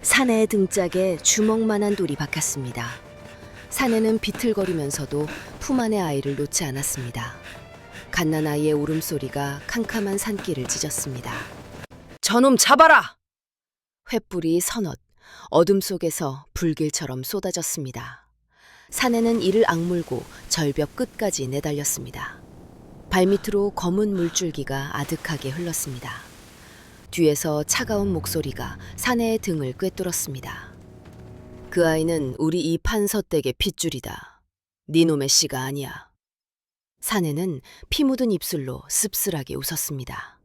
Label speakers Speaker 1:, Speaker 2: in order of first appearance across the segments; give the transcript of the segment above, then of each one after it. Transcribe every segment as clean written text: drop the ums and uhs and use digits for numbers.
Speaker 1: 사내의 등짝에 주먹만한 돌이 박혔습니다. 사내는 비틀거리면서도 품 안의 아이를 놓지 않았습니다. 갓난아이의 울음소리가 캄캄한 산길을 찢었습니다. 저놈 잡아라! 횃불이 서넛 어둠 속에서 불길처럼 쏟아졌습니다. 사내는 이를 악물고 절벽 끝까지 내달렸습니다. 발밑으로 검은 물줄기가 아득하게 흘렀습니다. 뒤에서 차가운 목소리가 사내의 등을 꿰뚫었습니다. 그 아이는 우리 이 판서댁의 핏줄이다. 네 놈의 씨가 아니야. 사내는 피 묻은 입술로 씁쓸하게 웃었습니다.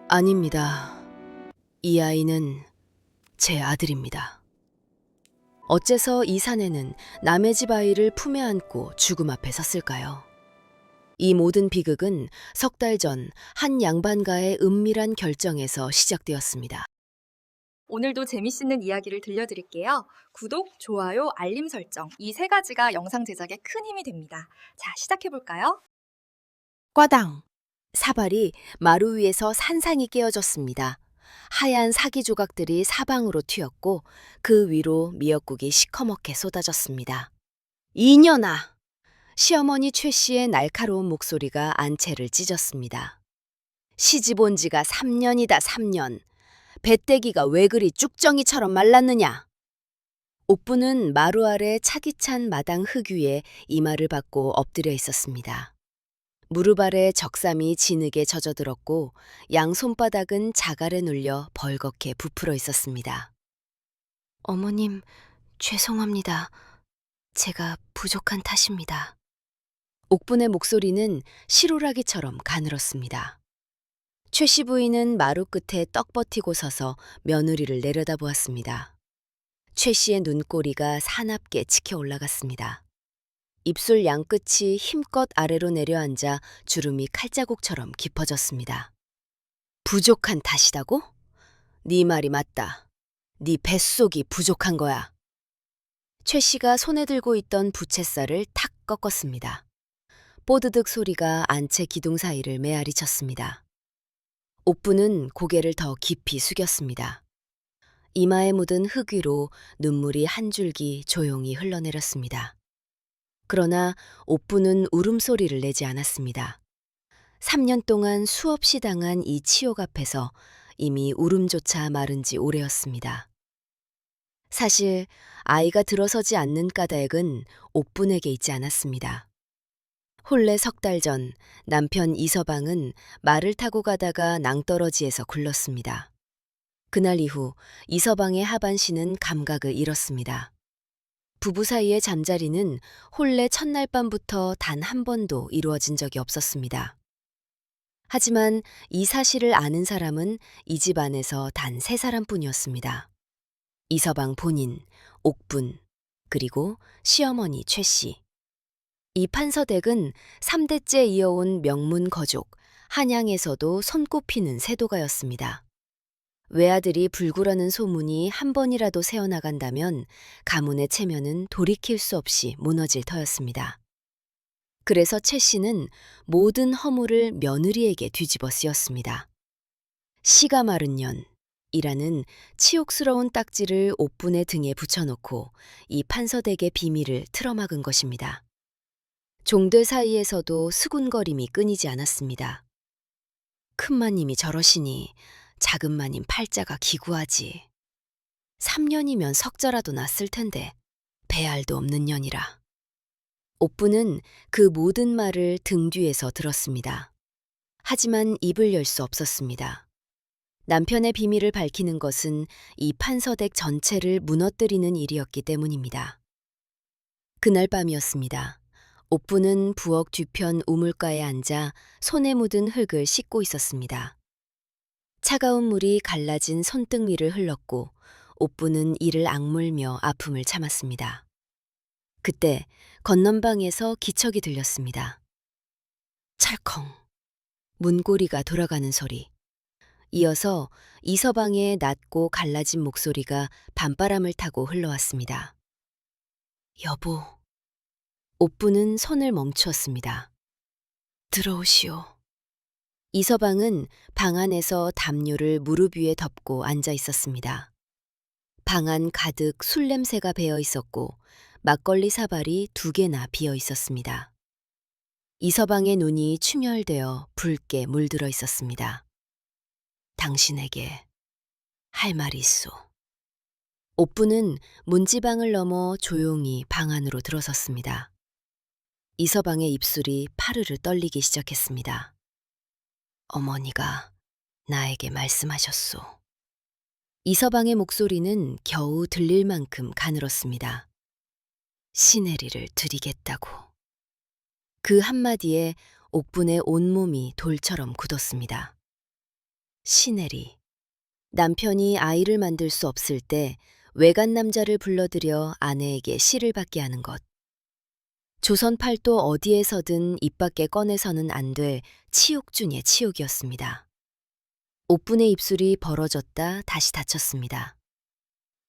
Speaker 1: 아닙니다. 이 아이는 제 아들입니다. 어째서 이 사내는 남의 집 아이를 품에 안고 죽음 앞에 섰을까요? 이 모든 비극은 석 달 전 한 양반가의 은밀한 결정에서 시작되었습니다.
Speaker 2: 오늘도 재미있는 이야기를 들려드릴게요. 구독, 좋아요, 알림 설정 이 세 가지가 영상 제작에 큰 힘이 됩니다. 자, 시작해볼까요?
Speaker 1: 꽈당! 사발이 마루 위에서 산산이 깨어졌습니다. 하얀 사기 조각들이 사방으로 튀었고 그 위로 미역국이 시커멓게 쏟아졌습니다. 이년아! 시어머니 최 씨의 날카로운 목소리가 안채를 찢었습니다. 시집 온 지가 3년이다 3년. 배때기가 왜 그리 쭉정이처럼 말랐느냐? 옥부는 마루 아래 차디찬 마당 흙 위에 이마를 받고 엎드려 있었습니다. 무릎 아래 적삼이 진흙에 젖어들었고 양 손바닥은 자갈에 눌려 벌겋게 부풀어 있었습니다. 어머님, 죄송합니다. 제가 부족한 탓입니다. 옥분의 목소리는 시로라기처럼 가늘었습니다. 최 씨 부인은 마루 끝에 떡 버티고 서서 며느리를 내려다보았습니다. 최 씨의 눈꼬리가 사납게 치켜 올라갔습니다. 입술 양끝이 힘껏 아래로 내려앉아 주름이 칼자국처럼 깊어졌습니다. 부족한 탓이다고? 네 말이 맞다. 네 뱃속이 부족한 거야. 최 씨가 손에 들고 있던 부채살을 탁 꺾었습니다. 뽀드득 소리가 안채 기둥 사이를 메아리 쳤습니다. 옥부는 고개를 더 깊이 숙였습니다. 이마에 묻은 흙 위로 눈물이 한 줄기 조용히 흘러내렸습니다. 그러나 옥부는 울음소리를 내지 않았습니다. 3년 동안 수없이 당한 이 치욕 앞에서 이미 울음조차 마른 지 오래였습니다. 사실 아이가 들어서지 않는 까닭은 옥분에게 있지 않았습니다. 혼례 석 달 전 남편 이서방은 말을 타고 가다가 낭떠러지에서 굴렀습니다. 그날 이후 이서방의 하반신은 감각을 잃었습니다. 부부 사이의 잠자리는 혼례 첫날 밤부터 단 한 번도 이루어진 적이 없었습니다. 하지만 이 사실을 아는 사람은 이 집 안에서 단 3사람뿐이었습니다. 이서방 본인, 옥분, 그리고 시어머니 최 씨. 이 판서댁은 3대째 이어온 명문 거족, 한양에서도 손꼽히는 세도가였습니다. 외아들이 불구라는 소문이 한 번이라도 새어나간다면 가문의 체면은 돌이킬 수 없이 무너질 터였습니다. 그래서 최 씨는 모든 허물을 며느리에게 뒤집어 쓰였습니다. 씨가 마른 년이라는 치욕스러운 딱지를 옥분의 등에 붙여놓고 이 판서댁의 비밀을 틀어막은 것입니다. 종들 사이에서도 수군거림이 끊이지 않았습니다. 큰마님이 저러시니 작은마님 팔자가 기구하지. 3년이면 석자라도 났을 텐데 배알도 없는 년이라. 옥부는 그 모든 말을 등 뒤에서 들었습니다. 하지만 입을 열 수 없었습니다. 남편의 비밀을 밝히는 것은 이 판서댁 전체를 무너뜨리는 일이었기 때문입니다. 그날 밤이었습니다. 옥부는 부엌 뒤편 우물가에 앉아 손에 묻은 흙을 씻고 있었습니다. 차가운 물이 갈라진 손등 위를 흘렀고 옥부는 이를 악물며 아픔을 참았습니다. 그때 건넌방에서 기척이 들렸습니다. 찰컹, 문고리가 돌아가는 소리. 이어서 이서방의 낮고 갈라진 목소리가 밤바람을 타고 흘러왔습니다. 여보. 옥부는 손을 멈추었습니다. 들어오시오. 이서방은 방 안에서 담요를 무릎 위에 덮고 앉아 있었습니다. 방 안 가득 술 냄새가 배어 있었고 막걸리 사발이 2개나 비어 있었습니다. 이서방의 눈이 충혈되어 붉게 물들어 있었습니다. 당신에게 할 말이 있소. 옥부는 문지방을 넘어 조용히 방 안으로 들어섰습니다. 이서방의 입술이 파르르 떨리기 시작했습니다. 어머니가 나에게 말씀하셨소. 이서방의 목소리는 겨우 들릴 만큼 가늘었습니다. 시내리를 드리겠다고. 그 한마디에 옥분의 온몸이 돌처럼 굳었습니다. 시내리. 남편이 아이를 만들 수 없을 때 외간 남자를 불러들여 아내에게 시를 받게 하는 것. 조선 팔도 어디에서든 입 밖에 꺼내서는 안 될 치욕 중의 치욕이었습니다. 옥분의 입술이 벌어졌다 다시 닫혔습니다.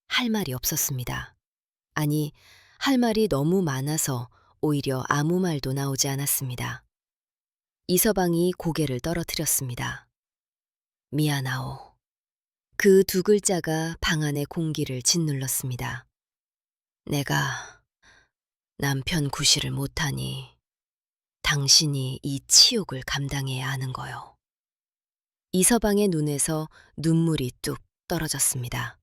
Speaker 1: 할 말이 없었습니다. 아니, 할 말이 너무 많아서 오히려 아무 말도 나오지 않았습니다. 이서방이 고개를 떨어뜨렸습니다. 미안하오. 그 2글자가 방 안의 공기를 짓눌렀습니다. 내가 남편 구실을 못하니 당신이 이 치욕을 감당해야 하는 거요. 이서방의 눈에서 눈물이 뚝 떨어졌습니다.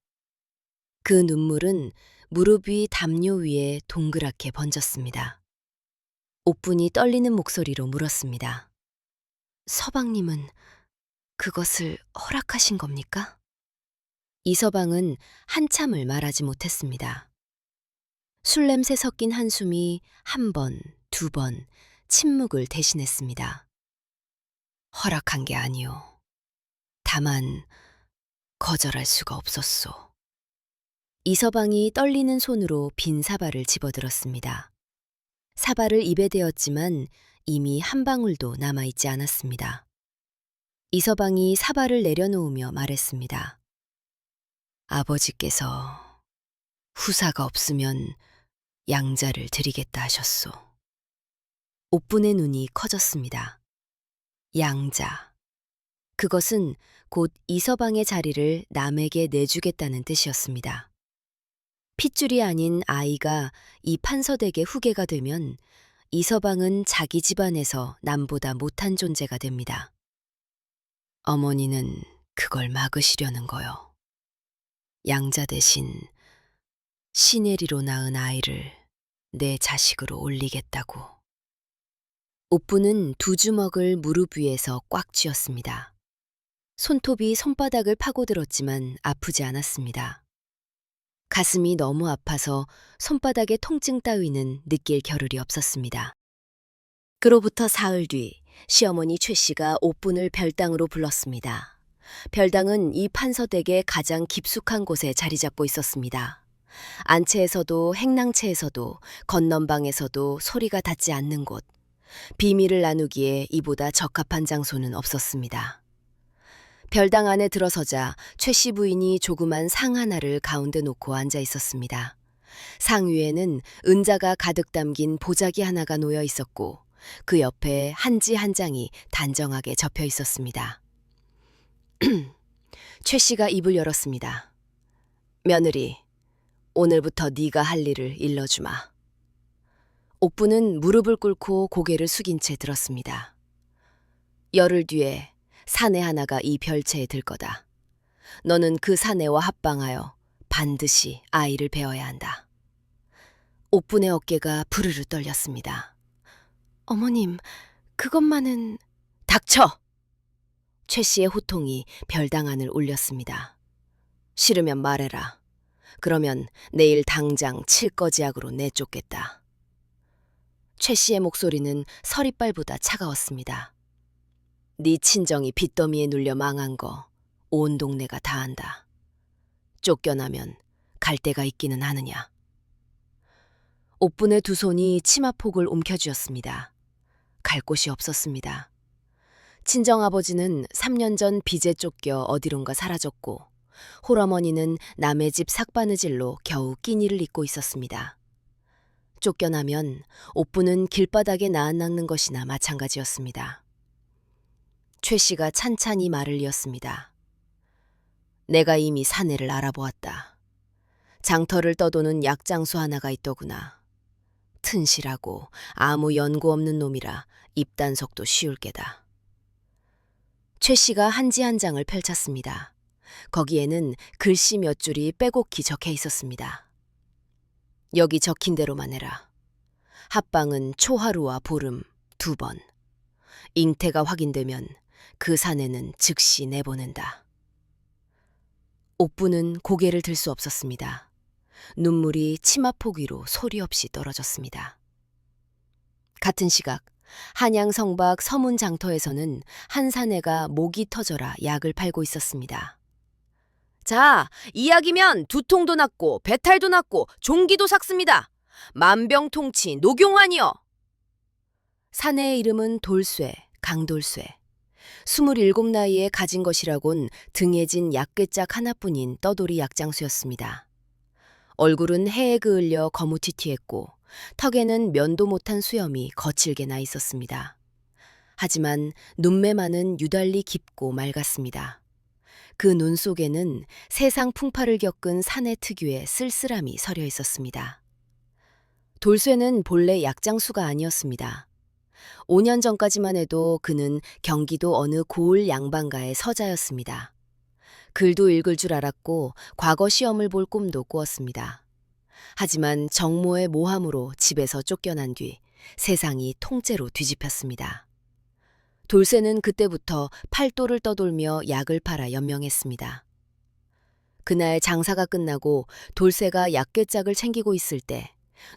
Speaker 1: 그 눈물은 무릎 위 담요 위에 동그랗게 번졌습니다. 옥분이 떨리는 목소리로 물었습니다. 서방님은 그것을 허락하신 겁니까? 이서방은 한참을 말하지 못했습니다. 술 냄새 섞인 한숨이 1번, 2번 침묵을 대신했습니다. 허락한 게 아니오. 다만 거절할 수가 없었소. 이서방이 떨리는 손으로 빈 사발을 집어들었습니다. 사발을 입에 대었지만 이미 한 방울도 남아있지 않았습니다. 이서방이 사발을 내려놓으며 말했습니다. 아버지께서 후사가 없으면 양자를 드리겠다 하셨소. 옥분의 눈이 커졌습니다. 양자. 그것은 곧 이서방의 자리를 남에게 내주겠다는 뜻이었습니다. 핏줄이 아닌 아이가 이 판서댁의 후계가 되면 이서방은 자기 집안에서 남보다 못한 존재가 됩니다. 어머니는 그걸 막으시려는 거요. 양자 대신 시내리로 낳은 아이를 내 자식으로 올리겠다고. 옥부는 2주먹을 무릎 위에서 꽉 쥐었습니다. 손톱이 손바닥을 파고들었지만 아프지 않았습니다. 가슴이 너무 아파서 손바닥의 통증 따위는 느낄 겨를이 없었습니다. 그로부터 사흘 뒤 시어머니 최 씨가 옥분을 별당으로 불렀습니다. 별당은 이 판서댁의 가장 깊숙한 곳에 자리 잡고 있었습니다. 안채에서도 행랑채에서도 건넌방에서도 소리가 닿지 않는 곳, 비밀을 나누기에 이보다 적합한 장소는 없었습니다. 별당 안에 들어서자 최 씨 부인이 조그만 상 하나를 가운데 놓고 앉아 있었습니다. 상 위에는 은자가 가득 담긴 보자기 하나가 놓여 있었고 그 옆에 한지 한 장이 단정하게 접혀 있었습니다. 최 씨가 입을 열었습니다. 며느리, 오늘부터 네가 할 일을 일러주마. 옥부는 무릎을 꿇고 고개를 숙인 채 들었습니다. 열흘 뒤에 사내 하나가 이 별채에 들 거다. 너는 그 사내와 합방하여 반드시 아이를 배워야 한다. 옥분의 어깨가 부르르 떨렸습니다. 어머님, 그것만은... 닥쳐! 최 씨의 호통이 별당 안을 울렸습니다. 싫으면 말해라. 그러면 내일 당장 칠거지약으로 내쫓겠다. 최 씨의 목소리는 서리빨보다 차가웠습니다. 네 친정이 빚더미에 눌려 망한 거 온 동네가 다 안다. 쫓겨나면 갈 데가 있기는 하느냐. 옥분의 2 손이 치마폭을 움켜쥐었습니다. 갈 곳이 없었습니다. 친정아버지는 3년 전 빚에 쫓겨 어디론가 사라졌고 홀어머니는 남의 집 삭바느질로 겨우 끼니를 잇고 있었습니다. 쫓겨나면 옥부는 길바닥에 나앉는 것이나 마찬가지였습니다. 최 씨가 찬찬히 말을 이었습니다. 내가 이미 사내를 알아보았다. 장터를 떠도는 약장수 하나가 있더구나. 튼실하고 아무 연고 없는 놈이라 입단속도 쉬울 게다. 최 씨가 한지 한 장을 펼쳤습니다. 거기에는 글씨 몇 줄이 빼곡히 적혀 있었습니다. 여기 적힌 대로만 해라. 합방은 초하루와 보름 2번. 잉태가 확인되면 그 사내는 즉시 내보낸다. 옥부는 고개를 들 수 없었습니다. 눈물이 치마폭 위로 소리 없이 떨어졌습니다. 같은 시각 한양성 밖 서문 장터에서는 한 사내가 목이 터져라 약을 팔고 있었습니다. 자, 이 약이면 두통도 낫고 배탈도 낫고 종기도 삭습니다. 만병통치 녹용환이여. 사내의 이름은 돌쇠, 강돌쇠. 27 나이에 가진 것이라곤 등에 진 약괴짝 하나뿐인 떠돌이 약장수였습니다. 얼굴은 해에 그을려 거무튀튀했고 턱에는 면도 못한 수염이 거칠게 나 있었습니다. 하지만 눈매만은 유달리 깊고 맑았습니다. 그 눈 속에는 세상 풍파를 겪은 사내 특유의 쓸쓸함이 서려 있었습니다. 돌쇠는 본래 약장수가 아니었습니다. 5년 전까지만 해도 그는 경기도 어느 고을 양반가의 서자였습니다. 글도 읽을 줄 알았고 과거 시험을 볼 꿈도 꾸었습니다. 하지만 정모의 모함으로 집에서 쫓겨난 뒤 세상이 통째로 뒤집혔습니다. 돌쇠는 그때부터 팔도를 떠돌며 약을 팔아 연명했습니다. 그날 장사가 끝나고 돌쇠가 약괴짝을 챙기고 있을 때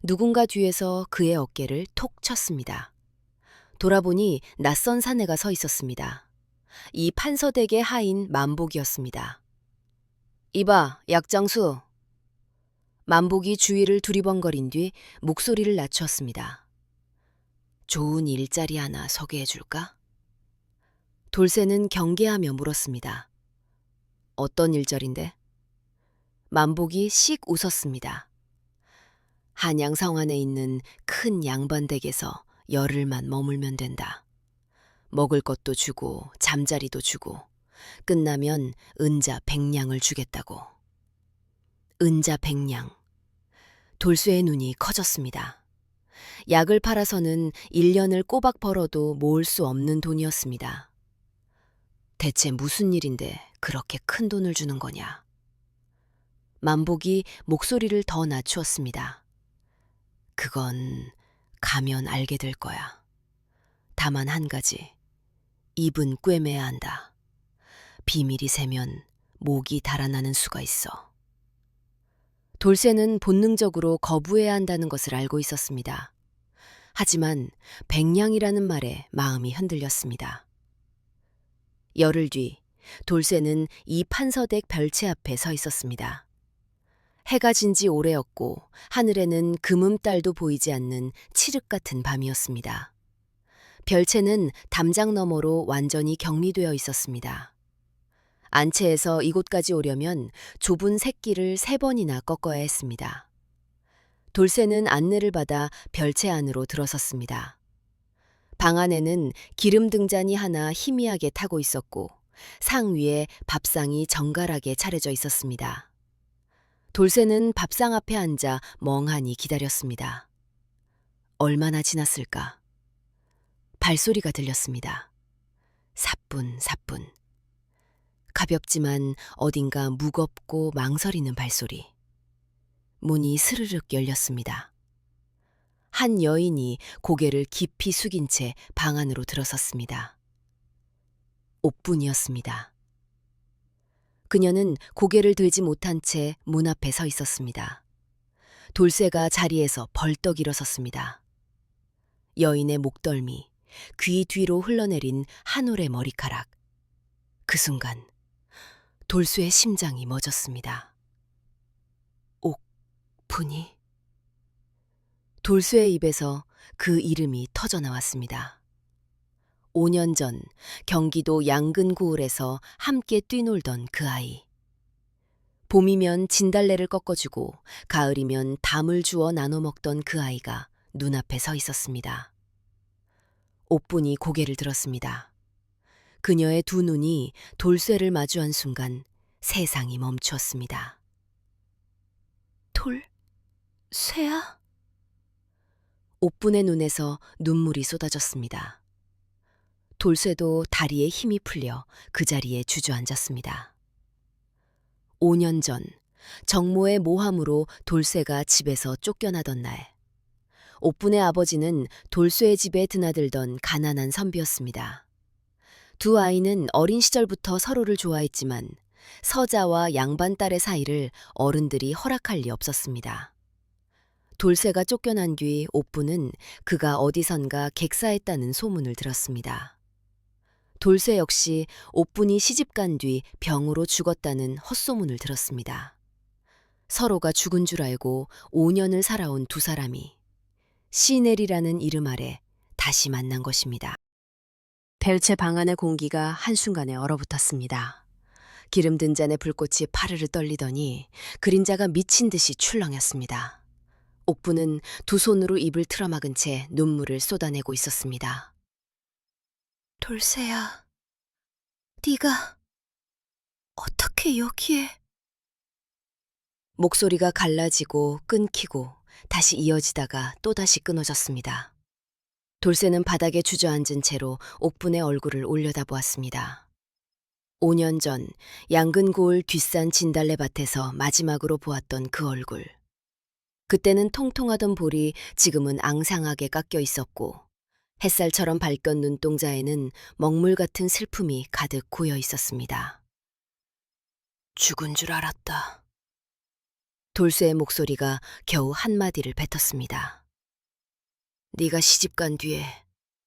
Speaker 1: 누군가 뒤에서 그의 어깨를 톡 쳤습니다. 돌아보니 낯선 사내가 서 있었습니다. 이 판서댁의 하인 만복이었습니다. 이봐, 약장수. 만복이 주위를 두리번거린 뒤 목소리를 낮추었습니다. 좋은 일자리 하나 소개해 줄까? 돌쇠는 경계하며 물었습니다. 어떤 일자리인데? 만복이 씩 웃었습니다. 한양성 안에 있는 큰 양반댁에서 열흘만 머물면 된다. 먹을 것도 주고 잠자리도 주고 끝나면 은자 100냥을 주겠다고. 은자 100냥. 돌쇠의 눈이 커졌습니다. 약을 팔아서는 1년을 꼬박 벌어도 모을 수 없는 돈이었습니다. 대체 무슨 일인데 그렇게 큰 돈을 주는 거냐? 만복이 목소리를 더 낮추었습니다. 그건 가면 알게 될 거야. 다만 한 가지, 입은 꿰매야 한다. 비밀이 새면 목이 달아나는 수가 있어. 돌쇠는 본능적으로 거부해야 한다는 것을 알고 있었습니다. 하지만 100냥이라는 말에 마음이 흔들렸습니다. 열흘 뒤 돌쇠는 이 판서댁 별채 앞에 서 있었습니다. 해가 진 지 오래였고 하늘에는 금음달도 보이지 않는 칠흑 같은 밤이었습니다. 별채는 담장 너머로 완전히 격리되어 있었습니다. 안채에서 이곳까지 오려면 좁은 샛길을 3번이나 꺾어야 했습니다. 돌쇠는 안내를 받아 별채 안으로 들어섰습니다. 방 안에는 기름 등잔이 하나 희미하게 타고 있었고 상 위에 밥상이 정갈하게 차려져 있었습니다. 돌쇠는 밥상 앞에 앉아 멍하니 기다렸습니다. 얼마나 지났을까? 발소리가 들렸습니다. 사뿐사뿐. 가볍지만 어딘가 무겁고 망설이는 발소리. 문이 스르륵 열렸습니다. 한 여인이 고개를 깊이 숙인 채 방 안으로 들어섰습니다. 옥분이었습니다. 그녀는 고개를 들지 못한 채 문 앞에 서 있었습니다. 돌쇠가 자리에서 벌떡 일어섰습니다. 여인의 목덜미, 귀 뒤로 흘러내린 한 올의 머리카락. 그 순간 돌쇠의 심장이 멎었습니다. 옥분이? 돌쇠의 입에서 그 이름이 터져나왔습니다. 5년 전 경기도 양근 고을에서 함께 뛰놀던 그 아이. 봄이면 진달래를 꺾어주고 가을이면 담을 주워 나눠 먹던 그 아이가 눈앞에 서 있었습니다. 옥분이 고개를 들었습니다. 그녀의 두 눈이 돌쇠를 마주한 순간 세상이 멈추었습니다. 쇠야? 옥분의 눈에서 눈물이 쏟아졌습니다. 돌쇠도 다리에 힘이 풀려 그 자리에 주저앉았습니다. 5년 전 정모의 모함으로 돌쇠가 집에서 쫓겨나던 날, 옥분의 아버지는 돌쇠의 집에 드나들던 가난한 선비였습니다. 두 아이는 어린 시절부터 서로를 좋아했지만 서자와 양반딸의 사이를 어른들이 허락할 리 없었습니다. 돌쇠가 쫓겨난 뒤 옥분은 그가 어디선가 객사했다는 소문을 들었습니다. 돌쇠 역시 옥분이 시집간 뒤 병으로 죽었다는 헛소문을 들었습니다. 서로가 죽은 줄 알고 5년을 살아온 두 사람이 시내리라는 이름 아래 다시 만난 것입니다. 별채 방 안의 공기가 한순간에 얼어붙었습니다. 기름든 잔의 불꽃이 파르르 떨리더니 그림자가 미친 듯이 출렁였습니다. 옥분은 두 손으로 입을 틀어막은 채 눈물을 쏟아내고 있었습니다. 돌쇠야, 네가 어떻게 여기에? 목소리가 갈라지고 끊기고 다시 이어지다가 또다시 끊어졌습니다. 돌쇠는 바닥에 주저앉은 채로 옥분의 얼굴을 올려다보았습니다. 5년 전 양근 고을 뒷산 진달래밭에서 마지막으로 보았던 그 얼굴. 그때는 통통하던 볼이 지금은 앙상하게 깎여 있었고 햇살처럼 밝던 눈동자에는 먹물 같은 슬픔이 가득 고여 있었습니다. 죽은 줄 알았다. 돌쇠의 목소리가 겨우 한마디를 뱉었습니다. 네가 시집간 뒤에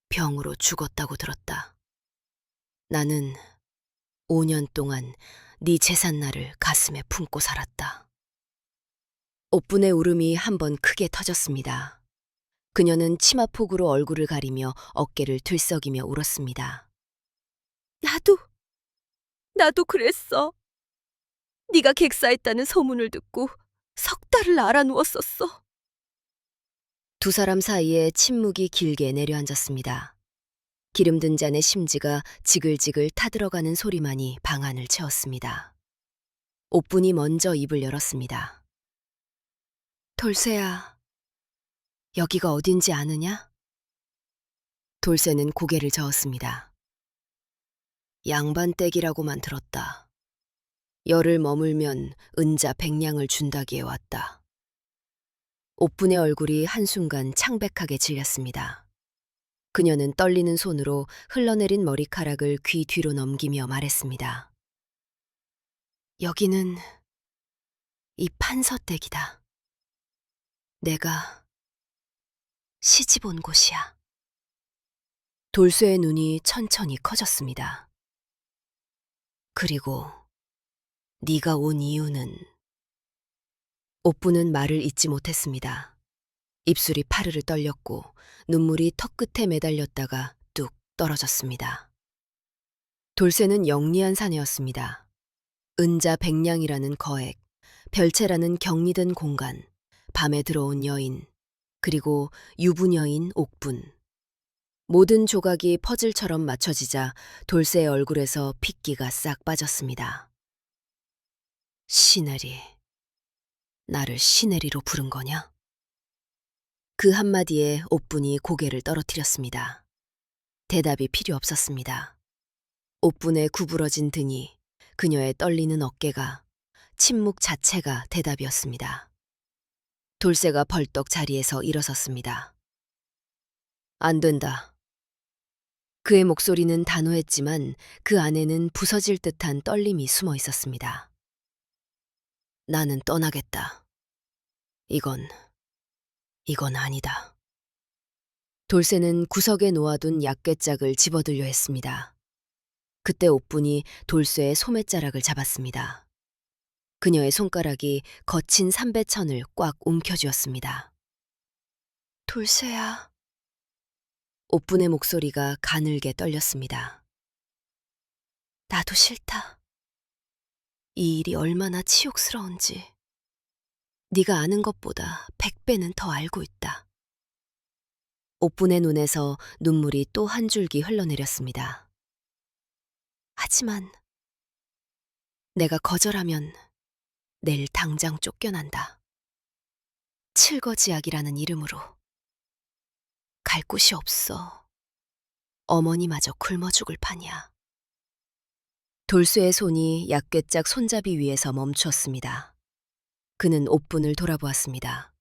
Speaker 1: 병으로 죽었다고 들었다. 나는 5년 동안 네 제삿날을 가슴에 품고 살았다. 옥분의 울음이 한번 크게 터졌습니다. 그녀는 치마폭으로 얼굴을 가리며 어깨를 들썩이며 울었습니다. 나도 그랬어. 네가 객사했다는 소문을 듣고 석 달을 알아누웠었어. 두 사람 사이에 침묵이 길게 내려앉았습니다. 기름든 잔의 심지가 지글지글 타들어가는 소리만이 방 안을 채웠습니다. 옥분이 먼저 입을 열었습니다. 돌쇠야, 여기가 어딘지 아느냐? 돌쇠는 고개를 저었습니다. 양반댁이라고만 들었다. 열을 머물면 은자 100냥을 준다기에 왔다. 옥분의 얼굴이 한순간 창백하게 질렸습니다. 그녀는 떨리는 손으로 흘러내린 머리카락을 귀 뒤로 넘기며 말했습니다. 여기는 이 판서댁이다. 내가 시집 온 곳이야. 돌쇠의 눈이 천천히 커졌습니다. 그리고 네가 온 이유는... 옥분은 말을 잇지 못했습니다. 입술이 파르르 떨렸고 눈물이 턱끝에 매달렸다가 뚝 떨어졌습니다. 돌쇠는 영리한 사내였습니다. 은자 100냥이라는 거액, 별채라는 격리된 공간, 밤에 들어온 여인, 그리고 유부녀인 옥분. 모든 조각이 퍼즐처럼 맞춰지자 돌쇠의 얼굴에서 핏기가 싹 빠졌습니다. 시내리, 나를 시내리로 부른 거냐? 그 한마디에 옥분이 고개를 떨어뜨렸습니다. 대답이 필요 없었습니다. 옥분의 구부러진 등이, 그녀의 떨리는 어깨가, 침묵 자체가 대답이었습니다. 돌쇠가 벌떡 자리에서 일어섰습니다. 안 된다. 그의 목소리는 단호했지만 그 안에는 부서질 듯한 떨림이 숨어 있었습니다. 나는 떠나겠다. 이건 아니다. 돌쇠는 구석에 놓아둔 약궤짝을 집어들려 했습니다. 그때 옥분이 돌쇠의 소매자락을 잡았습니다. 그녀의 손가락이 거친 삼배천을 꽉 움켜쥐었습니다. 돌쇠야. 옥분의 목소리가 가늘게 떨렸습니다. 나도 싫다. 이 일이 얼마나 치욕스러운지 네가 아는 것보다 100배는 더 알고 있다. 옥분의 눈에서 눈물이 또 한 줄기 흘러내렸습니다. 하지만 내가 거절하면 내일 당장 쫓겨난다. 칠거지약이라는 이름으로. 갈 곳이 없어. 어머니마저 굶어 죽을 판이야. 돌쇠의 손이 약궤짝 손잡이 위에서 멈추었습니다. 그는 옥분을 돌아보았습니다.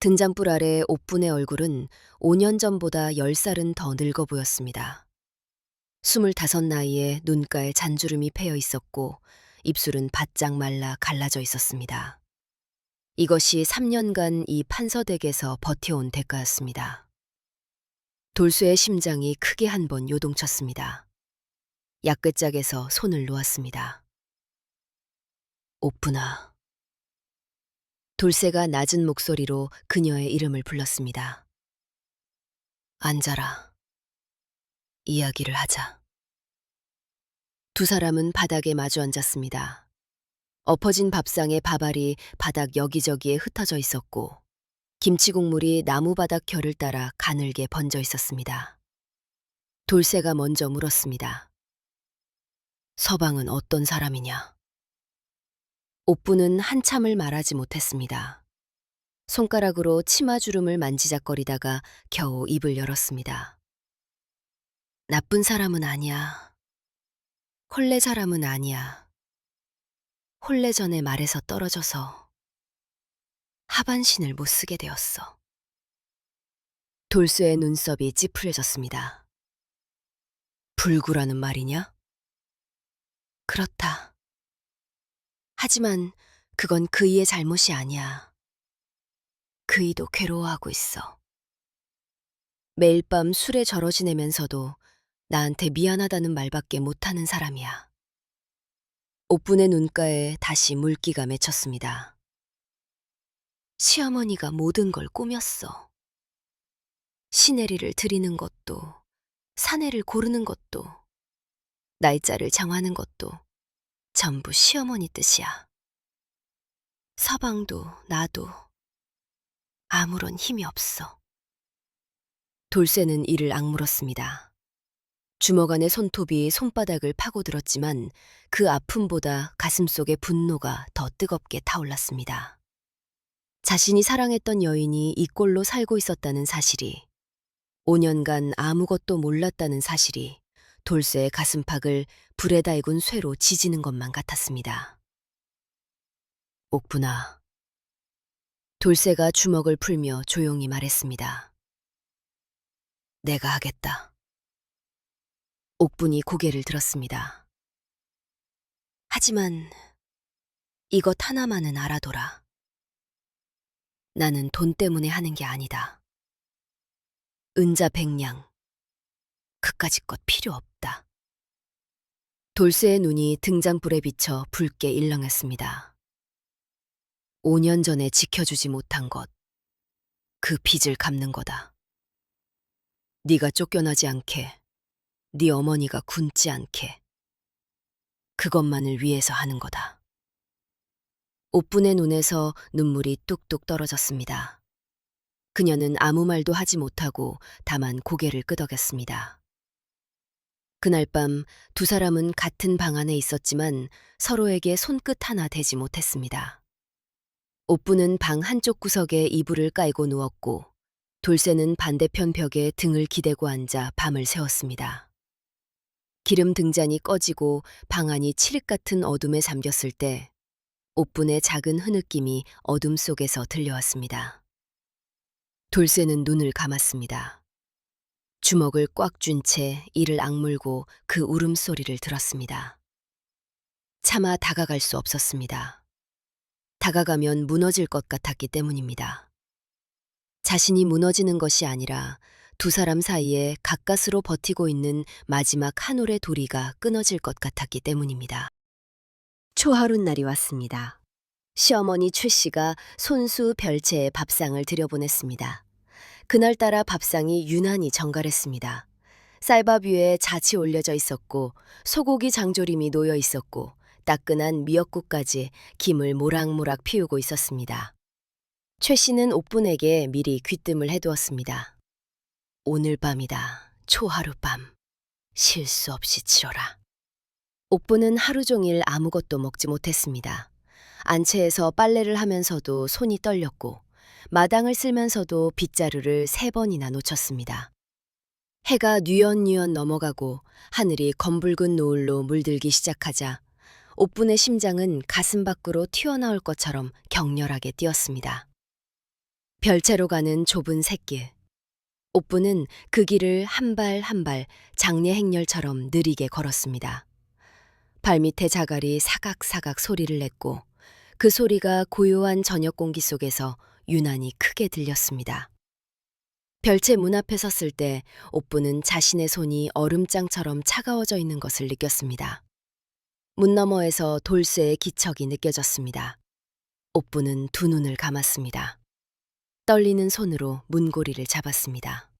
Speaker 1: 등잔불 아래 옥분의 얼굴은 5년 전보다 10살은 더 늙어 보였습니다. 25 나이에 눈가에 잔주름이 패여 있었고 입술은 바짝 말라 갈라져 있었습니다. 이것이 3년간 이 판서댁에서 버텨온 대가였습니다. 돌쇠의 심장이 크게 한 번 요동쳤습니다. 약궤짝에서 손을 놓았습니다. 옥분아. 돌쇠가 낮은 목소리로 그녀의 이름을 불렀습니다. 앉아라. 이야기를 하자. 두 사람은 바닥에 마주 앉았습니다. 엎어진 밥상에 밥알이 바닥 여기저기에 흩어져 있었고 김치 국물이 나무바닥 결을 따라 가늘게 번져 있었습니다. 돌쇠가 먼저 물었습니다. 서방은 어떤 사람이냐? 옥부는 한참을 말하지 못했습니다. 손가락으로 치마주름을 만지작거리다가 겨우 입을 열었습니다. 나쁜 사람은 아니야. 홀레 사람은 아니야. 혼례전에 말에서 떨어져서 하반신을 못 쓰게 되었어. 돌쇠의 눈썹이 찌푸려졌습니다. 불구라는 말이냐? 그렇다. 하지만 그건 그이의 잘못이 아니야. 그이도 괴로워하고 있어. 매일 밤 술에 절어 지내면서도 나한테 미안하다는 말밖에 못하는 사람이야. 옥분의 눈가에 다시 물기가 맺혔습니다. 시어머니가 모든 걸 꾸몄어. 시내리를 드리는 것도, 사내를 고르는 것도, 날짜를 정하는 것도 전부 시어머니 뜻이야. 서방도 나도 아무런 힘이 없어. 돌쇠는 이를 악물었습니다. 주먹 안의 손톱이 손바닥을 파고들었지만 그 아픔보다 가슴속의 분노가 더 뜨겁게 타올랐습니다. 자신이 사랑했던 여인이 이 꼴로 살고 있었다는 사실이, 5년간 아무것도 몰랐다는 사실이 돌쇠의 가슴팍을 불에 달군 쇠로 지지는 것만 같았습니다. 옥분아. 돌쇠가 주먹을 풀며 조용히 말했습니다. 내가 하겠다. 옥분이 고개를 들었습니다. 하지만 이것 하나만은 알아둬라. 나는 돈 때문에 하는 게 아니다. 은자 100냥, 그까짓 것 필요 없다. 돌쇠의 눈이 등잔불에 비쳐 붉게 일렁였습니다. 5년 전에 지켜주지 못한 것, 그 빚을 갚는 거다. 네가 쫓겨나지 않게, 네 어머니가 굶지 않게, 그것만을 위해서 하는 거다. 옥분의 눈에서 눈물이 뚝뚝 떨어졌습니다. 그녀는 아무 말도 하지 못하고 다만 고개를 끄덕였습니다. 그날 밤 두 사람은 같은 방 안에 있었지만 서로에게 손끝 하나 대지 못했습니다. 옥분은 방 한쪽 구석에 이불을 깔고 누웠고 돌쇠는 반대편 벽에 등을 기대고 앉아 밤을 새웠습니다. 기름 등잔이 꺼지고 방 안이 칠흑 같은 어둠에 잠겼을 때 옥분의 작은 흐느낌이 어둠 속에서 들려왔습니다. 돌쇠는 눈을 감았습니다. 주먹을 꽉 쥔 채 이를 악물고 그 울음소리를 들었습니다. 차마 다가갈 수 없었습니다. 다가가면 무너질 것 같았기 때문입니다. 자신이 무너지는 것이 아니라 두 사람 사이에 가까스로 버티고 있는 마지막 한 올의 도리가 끊어질 것 같았기 때문입니다. 초하룻날이 왔습니다. 시어머니 최 씨가 손수 별채에 밥상을 들여보냈습니다. 그날따라 밥상이 유난히 정갈했습니다. 쌀밥 위에 자치 올려져 있었고 소고기 장조림이 놓여 있었고 따끈한 미역국까지 김을 모락모락 피우고 있었습니다. 최 씨는 옥분에게 미리 귀뜸을 해두었습니다. 오늘 밤이다. 초하룻밤. 실수 없이 치러라. 옥분은 하루 종일 아무것도 먹지 못했습니다. 안채에서 빨래를 하면서도 손이 떨렸고 마당을 쓸면서도 빗자루를 3번이나 놓쳤습니다. 해가 뉘엿뉘엿 넘어가고 하늘이 검붉은 노을로 물들기 시작하자 옥분의 심장은 가슴 밖으로 튀어나올 것처럼 격렬하게 뛰었습니다. 별채로 가는 좁은 샛길. 옥분은 그 길을 한 발 한 발 장례 행렬처럼 느리게 걸었습니다. 발밑에 자갈이 사각사각 소리를 냈고 그 소리가 고요한 저녁 공기 속에서 유난히 크게 들렸습니다. 별채 문 앞에 섰을 때 옥분은 자신의 손이 얼음장처럼 차가워져 있는 것을 느꼈습니다. 문 너머에서 돌쇠의 기척이 느껴졌습니다. 옥분은 두 눈을 감았습니다. 떨리는 손으로 문고리를 잡았습니다.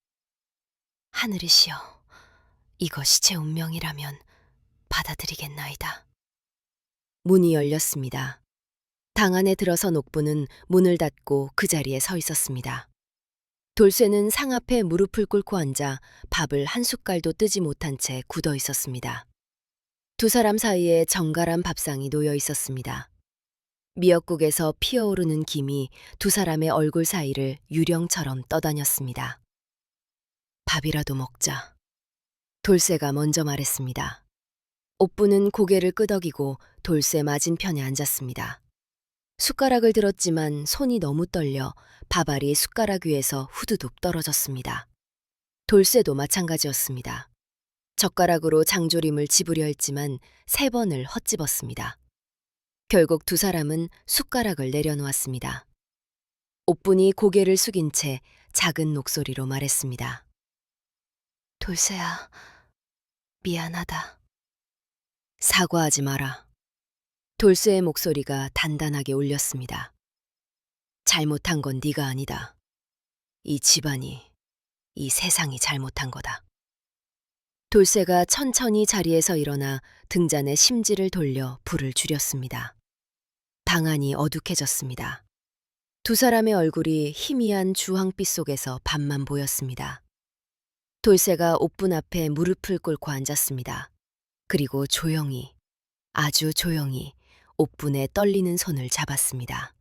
Speaker 1: 하늘이시여, 이것이 제 운명이라면 받아들이겠나이다. 문이 열렸습니다. 당 안에 들어선 옥분은 문을 닫고 그 자리에 서 있었습니다. 돌쇠는 상 앞에 무릎을 꿇고 앉아 밥을 한 숟갈도 뜨지 못한 채 굳어 있었습니다. 두 사람 사이에 정갈한 밥상이 놓여 있었습니다. 미역국에서 피어오르는 김이 두 사람의 얼굴 사이를 유령처럼 떠다녔습니다. 밥이라도 먹자. 돌쇠가 먼저 말했습니다. 옥분은 고개를 끄덕이고 돌쇠 맞은편에 앉았습니다. 숟가락을 들었지만 손이 너무 떨려 밥알이 숟가락 위에서 후두둑 떨어졌습니다. 돌쇠도 마찬가지였습니다. 젓가락으로 장조림을 집으려 했지만 3번을 헛집었습니다. 결국 두 사람은 숟가락을 내려놓았습니다. 옥분이 고개를 숙인 채 작은 목소리로 말했습니다. 돌쇠야, 미안하다. 사과하지 마라. 돌쇠의 목소리가 단단하게 울렸습니다. 잘못한 건 네가 아니다. 이 집안이, 이 세상이 잘못한 거다. 돌쇠가 천천히 자리에서 일어나 등잔에 심지를 돌려 불을 줄였습니다. 방 안이 어둑해졌습니다. 두 사람의 얼굴이 희미한 주황빛 속에서 밤만 보였습니다. 돌쇠가 옥분 앞에 무릎을 꿇고 앉았습니다. 그리고 조용히, 아주 조용히 옥분의 떨리는 손을 잡았습니다.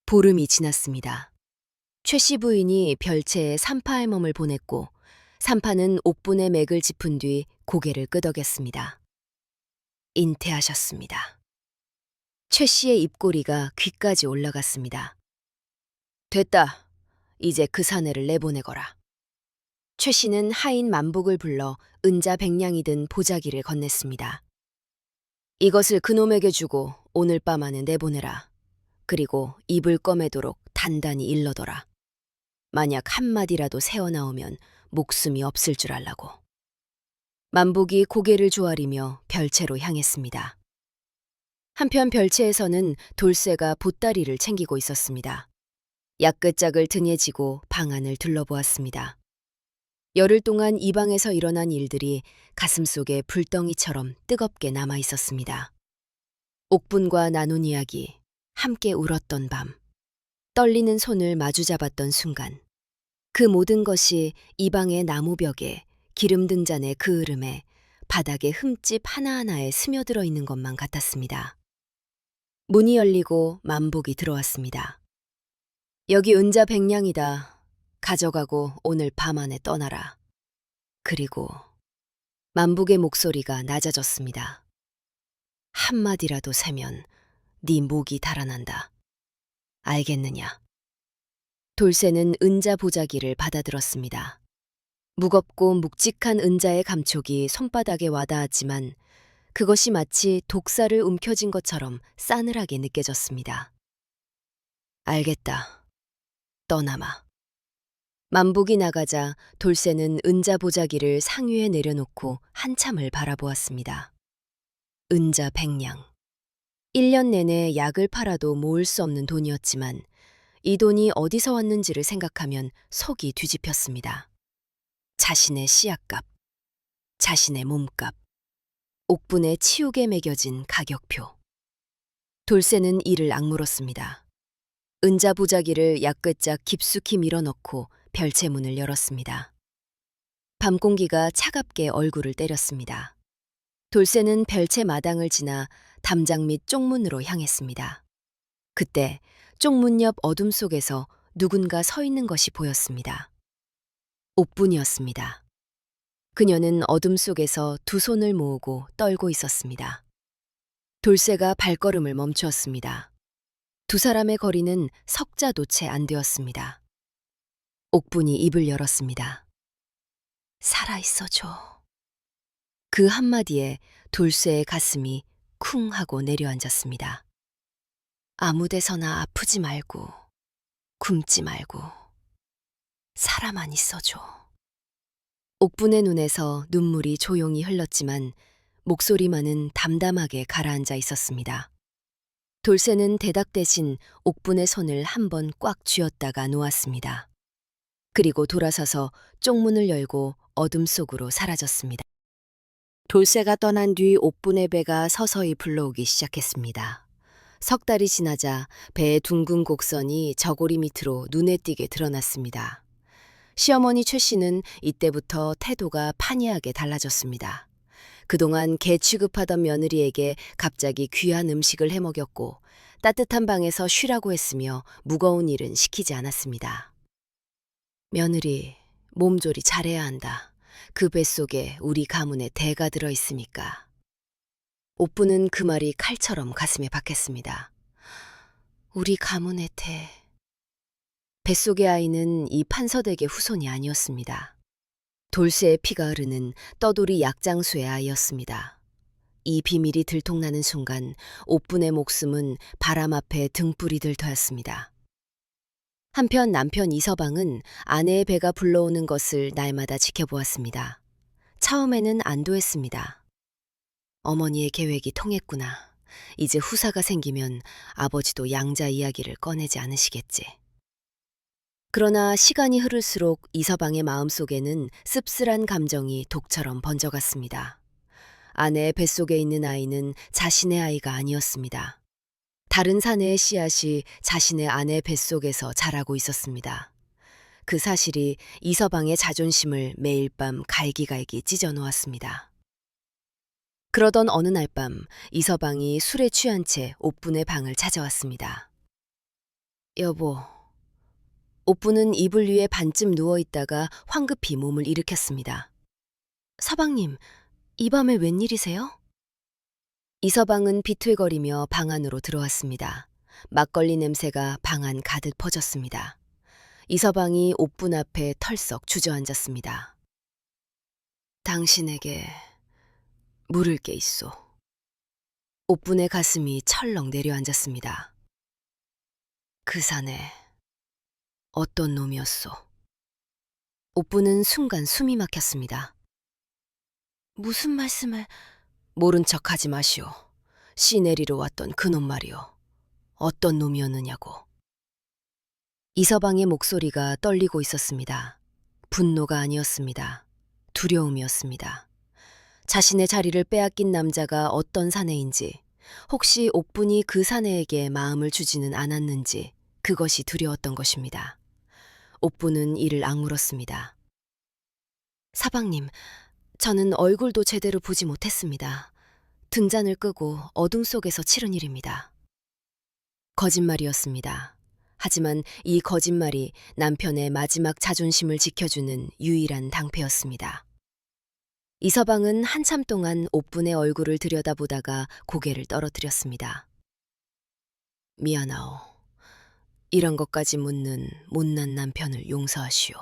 Speaker 1: 보름이 지났습니다. 최 씨 부인이 별채에 산파할멈을 보냈고 산파는 옥분의 맥을 짚은 뒤 고개를 끄덕였습니다. 잉태하셨습니다. 최 씨의 입꼬리가 귀까지 올라갔습니다. 됐다. 이제 그 사내를 내보내거라. 최 씨는 하인 만복을 불러 은자 100냥이 든 보자기를 건넸습니다. 이것을 그놈에게 주고 오늘 밤 안에 내보내라. 그리고 입을 꺼매도록 단단히 일러둬라. 만약 한마디라도 새어나오면 목숨이 없을 줄 알라고. 만복이 고개를 조아리며 별채로 향했습니다. 한편 별채에서는 돌쇠가 보따리를 챙기고 있었습니다. 약끝짝을 등에 지고 방 안을 둘러보았습니다. 열흘 동안 이 방에서 일어난 일들이 가슴속에 불덩이처럼 뜨겁게 남아 있었습니다. 옥분과 나눈 이야기, 함께 울었던 밤, 떨리는 손을 마주잡았던 순간, 그 모든 것이 이 방의 나무벽에, 기름 등잔의 그 흐름에, 바닥의 흠집 하나하나에 스며들어 있는 것만 같았습니다. 문이 열리고 만복이 들어왔습니다. 여기 은자 100냥이다. 가져가고 오늘 밤 안에 떠나라. 그리고 만복의 목소리가 낮아졌습니다. 한마디라도 세면 네 목이 달아난다. 알겠느냐? 돌쇠는 은자 보자기를 받아들었습니다. 무겁고 묵직한 은자의 감촉이 손바닥에 와닿았지만 그것이 마치 독살을 움켜쥔 것처럼 싸늘하게 느껴졌습니다. 알겠다. 떠나마. 만복이 나가자 돌쇠는 은자 보자기를 상위에 내려놓고 한참을 바라보았습니다. 은자 100냥. 1년 내내 약을 팔아도 모을 수 없는 돈이었지만 이 돈이 어디서 왔는지를 생각하면 속이 뒤집혔습니다. 자신의 씨앗값, 자신의 몸값, 옥분의 치욕에 매겨진 가격표. 돌쇠는 이를 악물었습니다. 은자 보자기를 약끝짝 깊숙이 밀어넣고 별채문을 열었습니다. 밤공기가 차갑게 얼굴을 때렸습니다. 돌쇠는 별채 마당을 지나 담장 밑 쪽문으로 향했습니다. 그때 쪽문 옆 어둠 속에서 누군가 서 있는 것이 보였습니다. 옥분이었습니다. 그녀는 어둠 속에서 두 손을 모으고 떨고 있었습니다. 돌쇠가 발걸음을 멈추었습니다. 두 사람의 거리는 석자도 채 안 되었습니다. 옥분이 입을 열었습니다. 살아있어줘. 그 한마디에 돌쇠의 가슴이 쿵 하고 내려앉았습니다. 아무 데서나 아프지 말고, 굶지 말고, 살아만 있어줘. 옥분의 눈에서 눈물이 조용히 흘렀지만 목소리만은 담담하게 가라앉아 있었습니다. 돌쇠는 대답 대신 옥분의 손을 한 번 꽉 쥐었다가 놓았습니다. 그리고 돌아서서 쪽문을 열고 어둠 속으로 사라졌습니다. 돌쇠가 떠난 뒤 옥분의 배가 서서히 불러오기 시작했습니다. 석 달이 지나자 배의 둥근 곡선이 저고리 밑으로 눈에 띄게 드러났습니다. 시어머니 최 씨는 이때부터 태도가 판이하게 달라졌습니다. 그동안 개 취급하던 며느리에게 갑자기 귀한 음식을 해먹였고 따뜻한 방에서 쉬라고 했으며 무거운 일은 시키지 않았습니다. 며느리, 몸조리 잘해야 한다. 그 뱃속에 우리 가문의 대가 들어있으니까. 옥분은 그 말이 칼처럼 가슴에 박혔습니다. 우리 가문의 대... 뱃속의 아이는 이 판서댁의 후손이 아니었습니다. 돌쇠의 피가 흐르는 떠돌이 약장수의 아이였습니다. 이 비밀이 들통나는 순간 옥분의 목숨은 바람 앞에 등불이 들떠였습니다. 한편 남편 이서방은 아내의 배가 불러오는 것을 날마다 지켜보았습니다. 처음에는 안도했습니다. 어머니의 계획이 통했구나. 이제 후사가 생기면 아버지도 양자 이야기를 꺼내지 않으시겠지. 그러나 시간이 흐를수록 이서방의 마음속에는 씁쓸한 감정이 독처럼 번져갔습니다. 아내의 뱃속에 있는 아이는 자신의 아이가 아니었습니다. 다른 사내의 씨앗이 자신의 아내 뱃속에서 자라고 있었습니다. 그 사실이 이서방의 자존심을 매일 밤 갈기갈기 찢어놓았습니다. 그러던 어느 날 밤 이서방이 술에 취한 채 옥분의 방을 찾아왔습니다. 여보. 옥분은 이불 위에 반쯤 누워있다가 황급히 몸을 일으켰습니다. 서방님, 이 밤에 웬일이세요? 이서방은 비틀거리며 방 안으로 들어왔습니다. 막걸리 냄새가 방 안 가득 퍼졌습니다. 이서방이 옥분 앞에 털썩 주저앉았습니다. 당신에게 물을 게 있소. 옥분의 가슴이 철렁 내려앉았습니다. 그 사내 어떤 놈이었소? 옥분은 순간 숨이 막혔습니다. 무슨 말씀을... 모른 척하지 마시오. 씨 내리러 왔던 그놈 말이오. 어떤 놈이었느냐고. 이서방의 목소리가 떨리고 있었습니다. 분노가 아니었습니다. 두려움이었습니다. 자신의 자리를 빼앗긴 남자가 어떤 사내인지, 혹시 옥분이 그 사내에게 마음을 주지는 않았는지 그것이 두려웠던 것입니다. 옥분은 이를 악물었습니다. 사방님, 저는 얼굴도 제대로 보지 못했습니다. 등잔을 끄고 어둠 속에서 치른 일입니다. 거짓말이었습니다. 하지만 이 거짓말이 남편의 마지막 자존심을 지켜주는 유일한 방패였습니다. 이서방은 한참 동안 옥분의 얼굴을 들여다보다가 고개를 떨어뜨렸습니다. 미안하오. 이런 것까지 묻는 못난 남편을 용서하시오.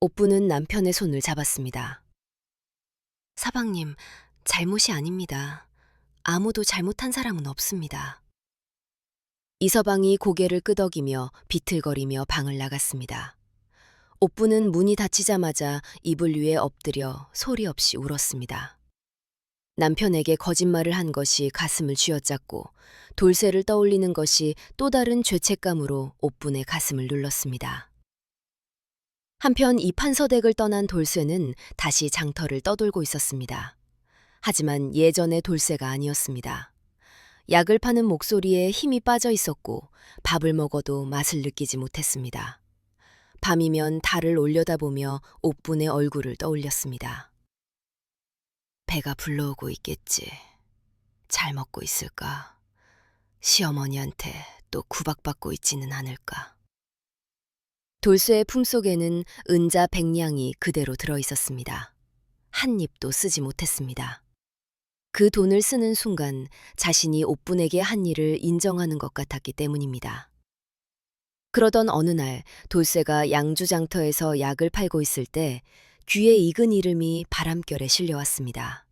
Speaker 1: 옥분은 남편의 손을 잡았습니다. 사방님, 잘못이 아닙니다. 아무도 잘못한 사람은 없습니다. 이서방이 고개를 끄덕이며 비틀거리며 방을 나갔습니다. 옥분은 문이 닫히자마자 이불 위에 엎드려 소리 없이 울었습니다. 남편에게 거짓말을 한 것이 가슴을 쥐어짰고 돌쇠를 떠올리는 것이 또 다른 죄책감으로 옥분의 가슴을 눌렀습니다. 한편 이 판서댁을 떠난 돌쇠는 다시 장터를 떠돌고 있었습니다. 하지만 예전의 돌쇠가 아니었습니다. 약을 파는 목소리에 힘이 빠져 있었고 밥을 먹어도 맛을 느끼지 못했습니다. 밤이면 달을 올려다보며 옥분의 얼굴을 떠올렸습니다. 배가 불러오고 있겠지. 잘 먹고 있을까? 시어머니한테 또 구박받고 있지는 않을까. 돌쇠의 품속에는 은자 100냥이 그대로 들어 있었습니다. 한 입도 쓰지 못했습니다. 그 돈을 쓰는 순간 자신이 옥분에게 한 일을 인정하는 것 같았기 때문입니다. 그러던 어느 날 돌쇠가 양주장터에서 약을 팔고 있을 때 귀에 익은 이름이 바람결에 실려왔습니다.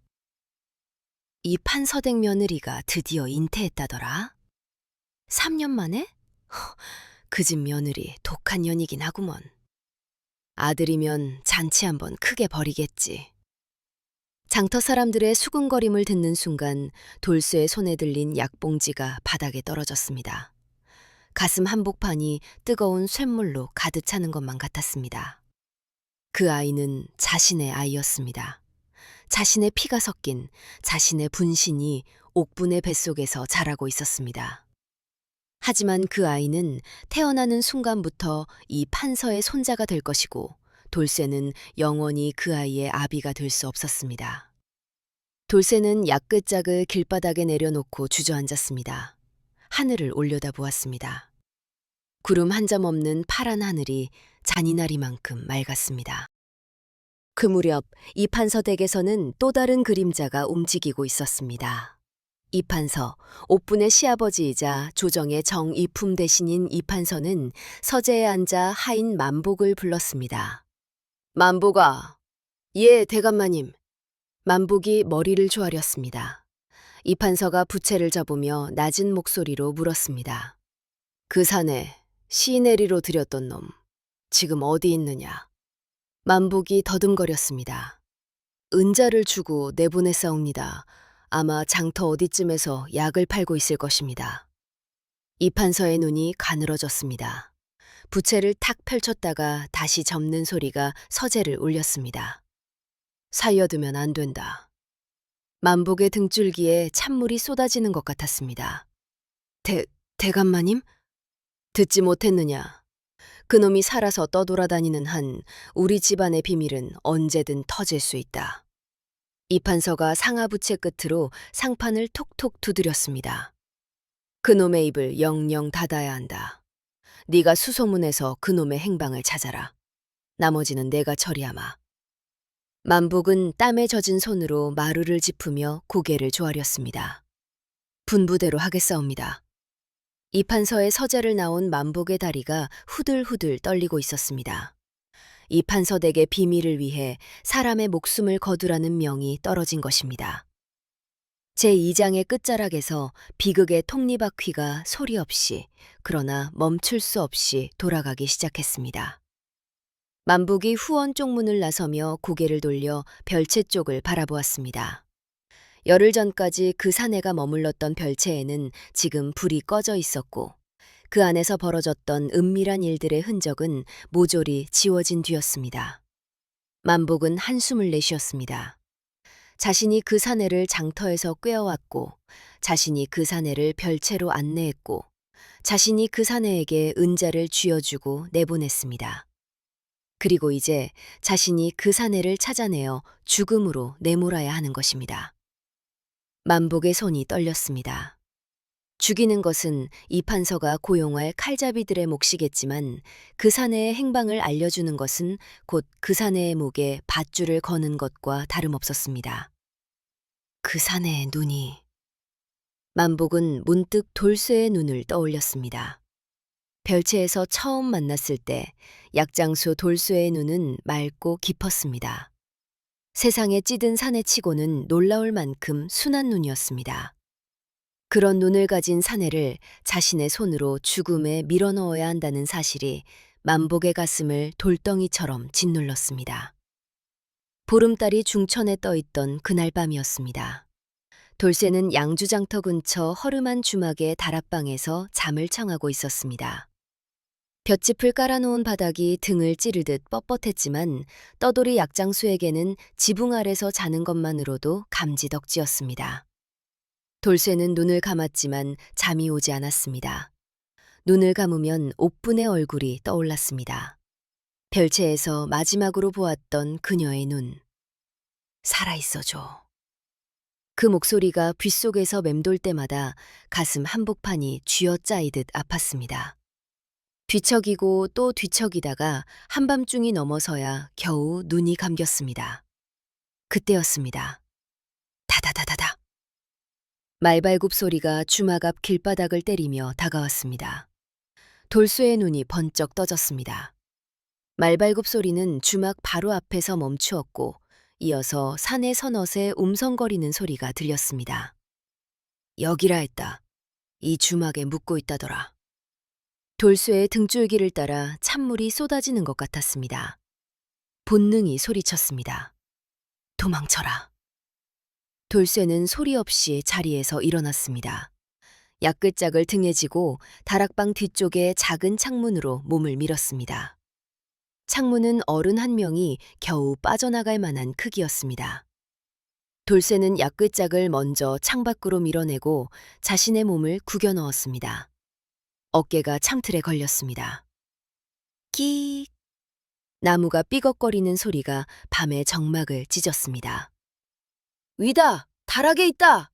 Speaker 1: 이 판서댁 며느리가 드디어 인태했다더라? 3년 만에? 그 집 며느리 독한 년이긴 하구먼. 아들이면 잔치 한번 크게 벌이겠지. 장터 사람들의 수군거림을 듣는 순간 돌쇠의 손에 들린 약봉지가 바닥에 떨어졌습니다. 가슴 한복판이 뜨거운 쇳물로 가득 차는 것만 같았습니다. 그 아이는 자신의 아이였습니다. 자신의 피가 섞인 자신의 분신이 옥분의 뱃속에서 자라고 있었습니다. 하지만 그 아이는 태어나는 순간부터 이 판서의 손자가 될 것이고 돌쇠는 영원히 그 아이의 아비가 될 수 없었습니다. 돌쇠는 약끝짝을 길바닥에 내려놓고 주저앉았습니다. 하늘을 올려다보았습니다. 구름 한 점 없는 파란 하늘이 잔인하리만큼 맑았습니다. 그 무렵 이판서댁에서는 또 다른 그림자가 움직이고 있었습니다. 이판서, 옥분의 시아버지이자 조정의 정이품 대신인 이판서는 서재에 앉아 하인 만복을 불렀습니다. 만복아, 예, 대감마님. 만복이 머리를 조아렸습니다. 이판서가 부채를 접으며 낮은 목소리로 물었습니다. 그 산에 시내리로 들였던 놈, 지금 어디 있느냐? 만복이 더듬거렸습니다. 은자를 주고 내보냈사옵니다. 아마 장터 어디쯤에서 약을 팔고 있을 것입니다. 이판서의 눈이 가늘어졌습니다. 부채를 탁 펼쳤다가 다시 접는 소리가 서재를 울렸습니다. 살려두면 안 된다. 만복의 등줄기에 찬물이 쏟아지는 것 같았습니다. 대감마님? 듣지 못했느냐? 그놈이 살아서 떠돌아다니는 한 우리 집안의 비밀은 언제든 터질 수 있다. 이판서가 상하부채 끝으로 상판을 톡톡 두드렸습니다. 그놈의 입을 영영 닫아야 한다. 네가 수소문해서 그놈의 행방을 찾아라. 나머지는 내가 처리하마. 만복은 땀에 젖은 손으로 마루를 짚으며 고개를 조아렸습니다. 분부대로 하겠사옵니다. 이판서의 서재를 나온 만복의 다리가 후들후들 떨리고 있었습니다. 이판서댁의 비밀을 위해 사람의 목숨을 거두라는 명이 떨어진 것입니다. 제2장의 끝자락에서 비극의 톱니바퀴가 소리 없이 그러나 멈출 수 없이 돌아가기 시작했습니다. 만복이 후원 쪽문을 나서며 고개를 돌려 별채 쪽을 바라보았습니다. 열흘 전까지 그 사내가 머물렀던 별채에는 지금 불이 꺼져 있었고 그 안에서 벌어졌던 은밀한 일들의 흔적은 모조리 지워진 뒤였습니다. 만복은 한숨을 내쉬었습니다. 자신이 그 사내를 장터에서 꿰어왔고 자신이 그 사내를 별채로 안내했고 자신이 그 사내에게 은자를 쥐어주고 내보냈습니다. 그리고 이제 자신이 그 사내를 찾아내어 죽음으로 내몰아야 하는 것입니다. 만복의 손이 떨렸습니다. 죽이는 것은 이판서가 고용할 칼잡이들의 몫이겠지만 그 사내의 행방을 알려주는 것은 곧 그 사내의 목에 밧줄을 거는 것과 다름없었습니다. 그 사내의 눈이... 만복은 문득 돌쇠의 눈을 떠올렸습니다. 별채에서 처음 만났을 때 약장수 돌쇠의 눈은 맑고 깊었습니다. 세상에 찌든 사내치고는 놀라울 만큼 순한 눈이었습니다. 그런 눈을 가진 사내를 자신의 손으로 죽음에 밀어넣어야 한다는 사실이 만복의 가슴을 돌덩이처럼 짓눌렀습니다. 보름달이 중천에 떠있던 그날 밤이었습니다. 돌쇠는 양주장터 근처 허름한 주막의 다락방에서 잠을 청하고 있었습니다. 볏짚을 깔아놓은 바닥이 등을 찌르듯 뻣뻣했지만 떠돌이 약장수에게는 지붕 아래서 자는 것만으로도 감지덕지였습니다. 돌쇠는 눈을 감았지만 잠이 오지 않았습니다. 눈을 감으면 옥분의 얼굴이 떠올랐습니다. 별채에서 마지막으로 보았던 그녀의 눈. 살아있어줘. 그 목소리가 귓속에서 맴돌 때마다 가슴 한복판이 쥐어짜이듯 아팠습니다. 뒤척이고 또 뒤척이다가 한밤중이 넘어서야 겨우 눈이 감겼습니다. 그때였습니다. 다다다다다. 말발굽 소리가 주막 앞 길바닥을 때리며 다가왔습니다. 돌쇠의 눈이 번쩍 떠졌습니다. 말발굽 소리는 주막 바로 앞에서 멈추었고 이어서 산의 서넛에 움성거리는 소리가 들렸습니다. 여기라 했다. 이 주막에 묻고 있다더라. 돌쇠의 등줄기를 따라 찬물이 쏟아지는 것 같았습니다. 본능이 소리쳤습니다. 도망쳐라. 돌쇠는 소리 없이 자리에서 일어났습니다. 약글짝을 등에 지고 다락방 뒤쪽의 작은 창문으로 몸을 밀었습니다. 창문은 어른 한 명이 겨우 빠져나갈 만한 크기였습니다. 돌쇠는 약글짝을 먼저 창밖으로 밀어내고 자신의 몸을 구겨 넣었습니다. 어깨가 창틀에 걸렸습니다. 끼익! 나무가 삐걱거리는 소리가 밤의 정막을 찢었습니다. 위다! 다락에 있다!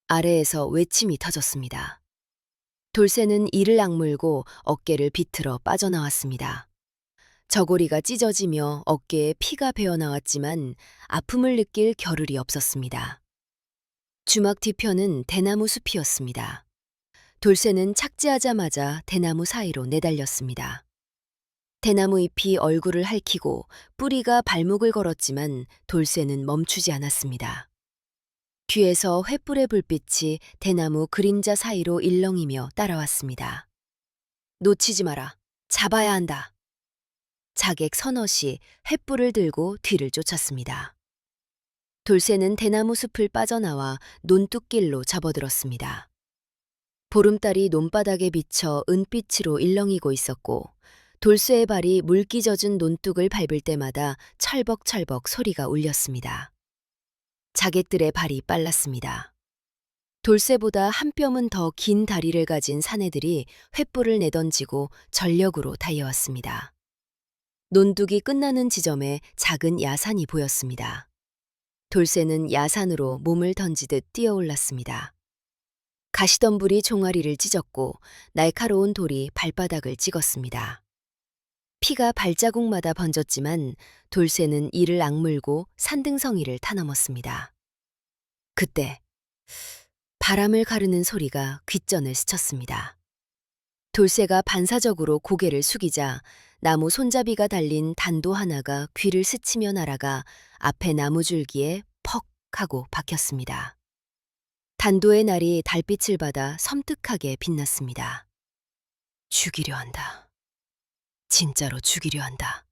Speaker 1: 아래에서 외침이 터졌습니다. 돌쇠는 이를 악물고 어깨를 비틀어 빠져나왔습니다. 저고리가 찢어지며 어깨에 피가 배어나왔지만 아픔을 느낄 겨를이 없었습니다. 주막 뒤편은 대나무 숲이었습니다. 돌쇠는 착지하자마자 대나무 사이로 내달렸습니다. 대나무 잎이 얼굴을 핥히고 뿌리가 발목을 걸었지만 돌쇠는 멈추지 않았습니다. 뒤에서 횃불의 불빛이 대나무 그림자 사이로 일렁이며 따라왔습니다. 놓치지 마라. 잡아야 한다. 자객 서넛이 횃불을 들고 뒤를 쫓았습니다. 돌쇠는 대나무 숲을 빠져나와 논뚝길로 접어들었습니다. 보름달이 논바닥에 비쳐 은빛으로 일렁이고 있었고 돌쇠의 발이 물기 젖은 논뚝을 밟을 때마다 철벅철벅 소리가 울렸습니다. 자객들의 발이 빨랐습니다. 돌쇠보다 한 뼘은 더 긴 다리를 가진 사내들이 횃불을 내던지고 전력으로 달려왔습니다. 논둑이 끝나는 지점에 작은 야산이 보였습니다. 돌쇠는 야산으로 몸을 던지듯 뛰어올랐습니다. 가시덤불이 종아리를 찢었고 날카로운 돌이 발바닥을 찍었습니다. 피가 발자국마다 번졌지만 돌쇠는 이를 악물고 산등성이를 타넘었습니다. 그때 바람을 가르는 소리가 귓전을 스쳤습니다. 돌쇠가 반사적으로 고개를 숙이자 나무 손잡이가 달린 단도 하나가 귀를 스치며 날아가 앞에 나무 줄기에 퍽 하고 박혔습니다. 단도의 날이 달빛을 받아 섬뜩하게 빛났습니다. 죽이려 한다. 진짜로 죽이려 한다.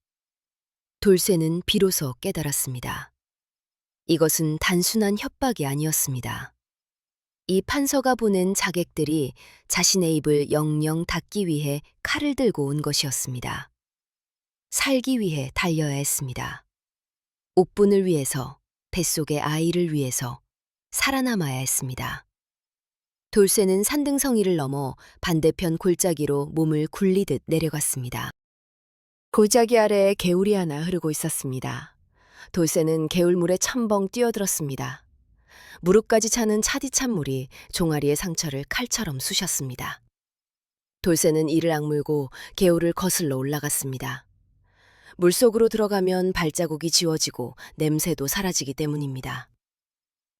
Speaker 1: 돌쇠는 비로소 깨달았습니다. 이것은 단순한 협박이 아니었습니다. 이 판서가 보낸 자객들이 자신의 입을 영영 닫기 위해 칼을 들고 온 것이었습니다. 살기 위해 달려야 했습니다. 옥분을 위해서, 뱃속의 아이를 위해서 살아남아야 했습니다. 돌쇠는 산등성이를 넘어 반대편 골짜기로 몸을 굴리듯 내려갔습니다. 골짜기 아래에 개울이 하나 흐르고 있었습니다. 돌쇠는 개울물에 첨벙 뛰어들었습니다. 무릎까지 차는 차디찬 물이 종아리의 상처를 칼처럼 쑤셨습니다. 돌쇠는 이를 악물고 개울을 거슬러 올라갔습니다. 물속으로 들어가면 발자국이 지워지고 냄새도 사라지기 때문입니다.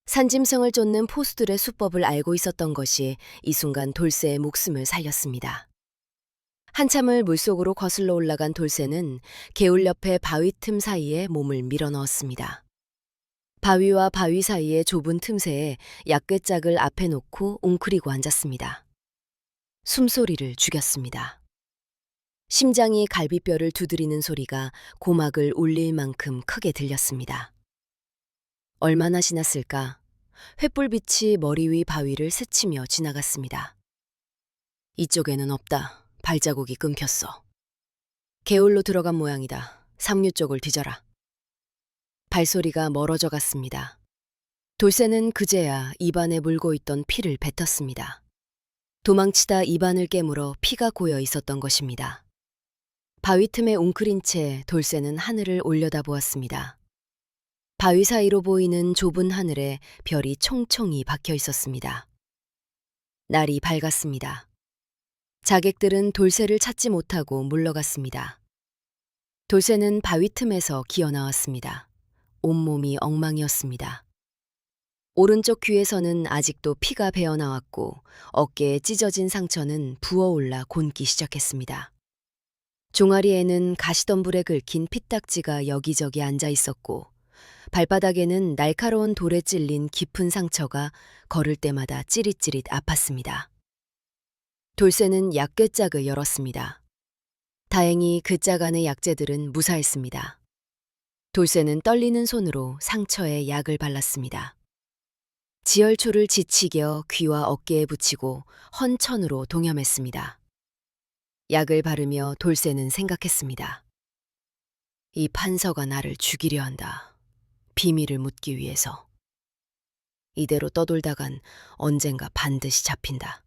Speaker 1: 산짐승을 쫓는 포수들의 수법을 알고 있었던 것이 이 순간 돌쇠의 목숨을 살렸습니다. 한참을 물속으로 거슬러 올라간 돌쇠는 개울 옆에 바위 틈 사이에 몸을 밀어넣었습니다. 바위와 바위 사이의 좁은 틈새에 약궤짝을 앞에 놓고 웅크리고 앉았습니다. 숨소리를 죽였습니다. 심장이 갈비뼈를 두드리는 소리가 고막을 울릴 만큼 크게 들렸습니다. 얼마나 지났을까? 횃불빛이 머리 위 바위를 스치며 지나갔습니다. 이쪽에는 없다. 발자국이 끊겼어. 개울로 들어간 모양이다. 상류 쪽을 뒤져라. 발소리가 멀어져 갔습니다. 돌쇠는 그제야 입안에 물고 있던 피를 뱉었습니다. 도망치다 입안을 깨물어 피가 고여 있었던 것입니다. 바위 틈에 웅크린 채 돌쇠는 하늘을 올려다보았습니다. 바위 사이로 보이는 좁은 하늘에 별이 총총히 박혀 있었습니다. 날이 밝았습니다. 자객들은 돌쇠를 찾지 못하고 물러갔습니다. 돌쇠는 바위 틈에서 기어 나왔습니다. 온몸이 엉망이었습니다. 오른쪽 귀에서는 아직도 피가 배어 나왔고 어깨에 찢어진 상처는 부어올라 곤기 시작했습니다. 종아리에는 가시덤불에 긁힌 피딱지가 여기저기 앉아 있었고 발바닥에는 날카로운 돌에 찔린 깊은 상처가 걸을 때마다 찌릿찌릿 아팠습니다. 돌쇠는 약궤짝을 열었습니다. 다행히 그 짝 안의 약재들은 무사했습니다. 돌쇠는 떨리는 손으로 상처에 약을 발랐습니다. 지혈초를 지치겨 귀와 어깨에 붙이고 헌천으로 동염했습니다. 약을 바르며 돌쇠는 생각했습니다. 이 판서가 나를 죽이려 한다. 비밀을 묻기 위해서. 이대로 떠돌다간 언젠가 반드시 잡힌다.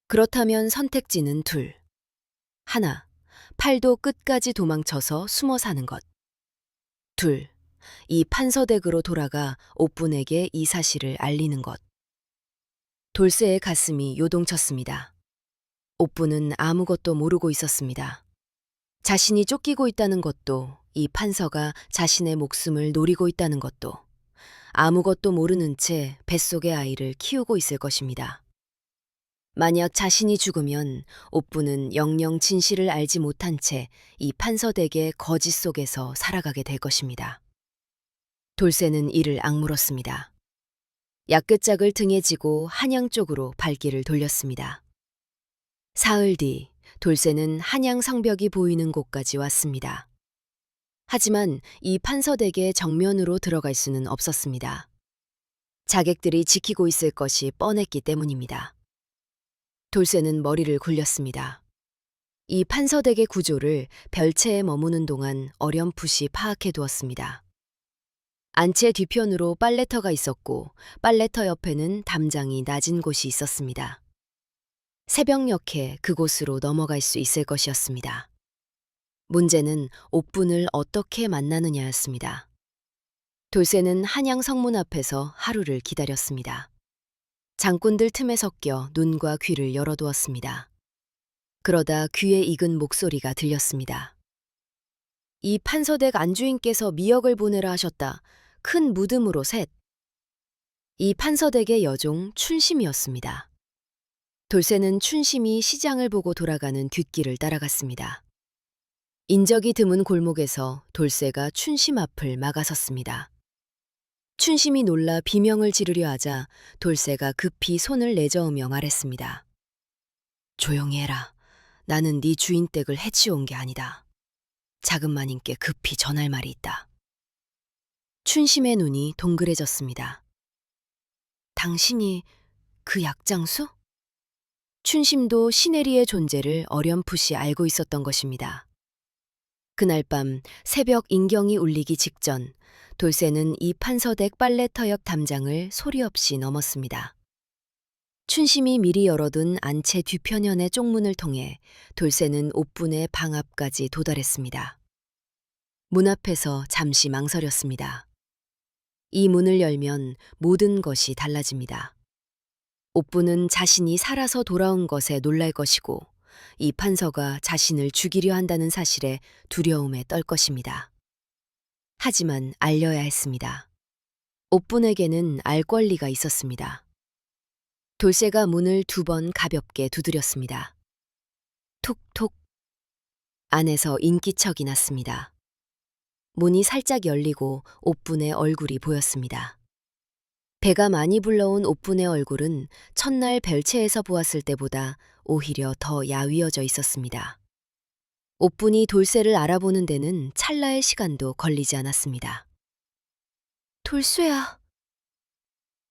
Speaker 1: 그렇다면 선택지는 둘. 하나, 팔도 끝까지 도망쳐서 숨어 사는 것. 둘, 이 판서댁으로 돌아가 옥분에게 이 사실을 알리는 것. 돌쇠의 가슴이 요동쳤습니다. 옥분은 아무것도 모르고 있었습니다. 자신이 쫓기고 있다는 것도, 이 판서가 자신의 목숨을 노리고 있다는 것도, 아무것도 모르는 채 뱃속의 아이를 키우고 있을 것입니다. 만약 자신이 죽으면 옥분은 영영 진실을 알지 못한 채 이 판서댁의 거짓 속에서 살아가게 될 것입니다. 돌쇠는 이를 악물었습니다. 약끝짝을 등에 지고 한양 쪽으로 발길을 돌렸습니다. 사흘 뒤 돌쇠는 한양 성벽이 보이는 곳까지 왔습니다. 하지만 이 판서댁의 정면으로 들어갈 수는 없었습니다. 자객들이 지키고 있을 것이 뻔했기 때문입니다. 돌쇠는 머리를 굴렸습니다. 이 판서댁의 구조를 별채에 머무는 동안 어렴풋이 파악해 두었습니다. 안채 뒤편으로 빨래터가 있었고 빨래터 옆에는 담장이 낮은 곳이 있었습니다. 새벽녘에 그곳으로 넘어갈 수 있을 것이었습니다. 문제는 옥분을 어떻게 만나느냐였습니다. 돌쇠는 한양 성문 앞에서 하루를 기다렸습니다. 장꾼들 틈에 섞여 눈과 귀를 열어두었습니다. 그러다 귀에 익은 목소리가 들렸습니다. 이 판서댁 안주인께서 미역을 보내라 하셨다. 큰 무듬으로 셋. 이 판서댁의 여종 춘심이었습니다. 돌쇠는 춘심이 시장을 보고 돌아가는 뒷길을 따라갔습니다. 인적이 드문 골목에서 돌쇠가 춘심 앞을 막아섰습니다. 춘심이 놀라 비명을 지르려 하자 돌쇠가 급히 손을 내저으며 말했습니다. 조용히 해라. 나는 네 주인 댁을 해치워온 게 아니다. 작은 마님께 급히 전할 말이 있다. 춘심의 눈이 동그래졌습니다. 당신이 그 약장수? 춘심도 시네리의 존재를 어렴풋이 알고 있었던 것입니다. 그날 밤 새벽 인경이 울리기 직전 돌쇠는 이 판서댁 빨래터 옆 담장을 소리 없이 넘었습니다. 춘심이 미리 열어둔 안채 뒤편현의 쪽문을 통해 돌쇠는 옥분의 방 앞까지 도달했습니다. 문 앞에서 잠시 망설였습니다. 이 문을 열면 모든 것이 달라집니다. 옥분은 자신이 살아서 돌아온 것에 놀랄 것이고 이 판서가 자신을 죽이려 한다는 사실에 두려움에 떨 것입니다. 하지만 알려야 했습니다. 옥분에게는 알 권리가 있었습니다. 돌쇠가 문을 2번 가볍게 두드렸습니다. 톡톡. 안에서 인기척이 났습니다. 문이 살짝 열리고 옥분의 얼굴이 보였습니다. 배가 많이 불러온 옥분의 얼굴은 첫날 별채에서 보았을 때보다 오히려 더 야위어져 있었습니다. 옥분이 돌쇠를 알아보는 데는 찰나의 시간도 걸리지 않았습니다. 돌쇠야.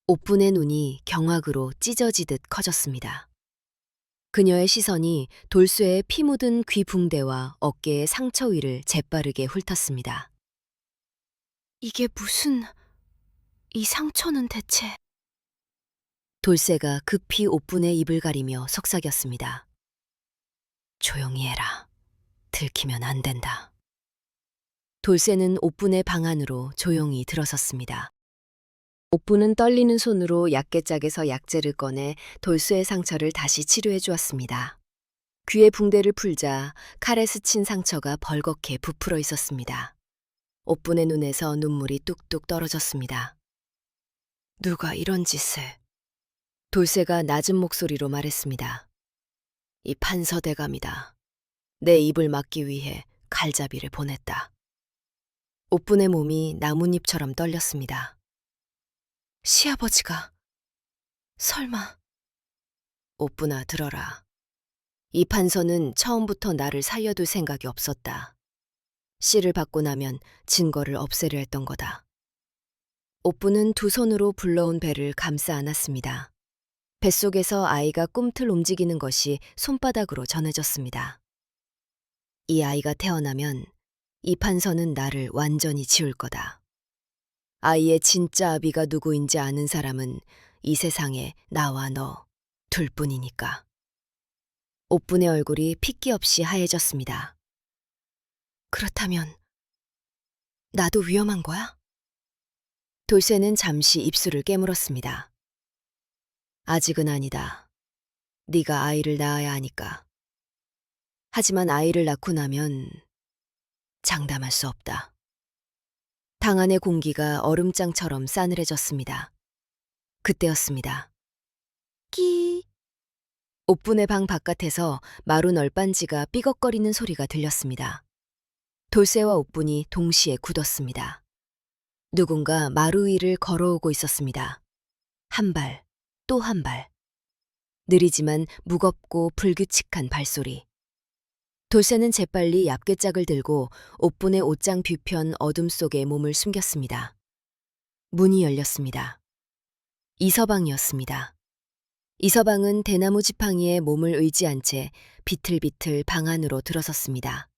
Speaker 1: 옥분의 눈이 경악으로 찢어지듯 커졌습니다. 그녀의 시선이 돌쇠의 피 묻은 귀 붕대와 어깨의 상처 위를 재빠르게 훑었습니다. 이게 무슨... 이 상처는 대체... 돌쇠가 급히 옥분의 입을 가리며 속삭였습니다. 조용히 해라. 들키면 안 된다. 돌쇠는 옥분의 방 안으로 조용히 들어섰습니다. 옥분은 떨리는 손으로 약개짝에서 약재를 꺼내 돌쇠의 상처를 다시 치료해 주었습니다. 귀에 붕대를 풀자 칼에 스친 상처가 벌겋게 부풀어 있었습니다. 옥분의 눈에서 눈물이 뚝뚝 떨어졌습니다. 누가 이런 짓을? 돌쇠가 낮은 목소리로 말했습니다. 이 판서대감이다. 내 입을 막기 위해 칼잡이를 보냈다. 옥분의 몸이 나뭇잎처럼 떨렸습니다. 시아버지가 설마... 옥분아, 들어라. 이 판서는 처음부터 나를 살려둘 생각이 없었다. 씨를 받고 나면 증거를 없애려 했던 거다. 옥분은 두 손으로 불러온 배를 감싸 안았습니다. 뱃속에서 아이가 꿈틀 움직이는 것이 손바닥으로 전해졌습니다. 이 아이가 태어나면 이 판서는 나를 완전히 지울 거다. 아이의 진짜 아비가 누구인지 아는 사람은 이 세상에 나와 너 둘뿐이니까. 옥분의 얼굴이 핏기 없이 하얘졌습니다. 그렇다면 나도 위험한 거야? 돌쇠는 잠시 입술을 깨물었습니다. 아직은 아니다. 네가 아이를 낳아야 하니까. 하지만 아이를 낳고 나면 장담할 수 없다. 방 안의 공기가 얼음장처럼 싸늘해졌습니다. 그때였습니다. 끼. 옥분의 방 바깥에서 마루 널빤지가 삐걱거리는 소리가 들렸습니다. 돌쇠와 옥분이 동시에 굳었습니다. 누군가 마루 위를 걸어오고 있었습니다. 한 발, 또 한 발. 느리지만 무겁고 불규칙한 발소리. 돌쇠는 재빨리 얍개짝을 들고 옥분의 옷장 뒤편 어둠 속에 몸을 숨겼습니다. 문이 열렸습니다. 이서방이었습니다. 이서방은 대나무 지팡이에 몸을 의지한 채 비틀비틀 방 안으로 들어섰습니다.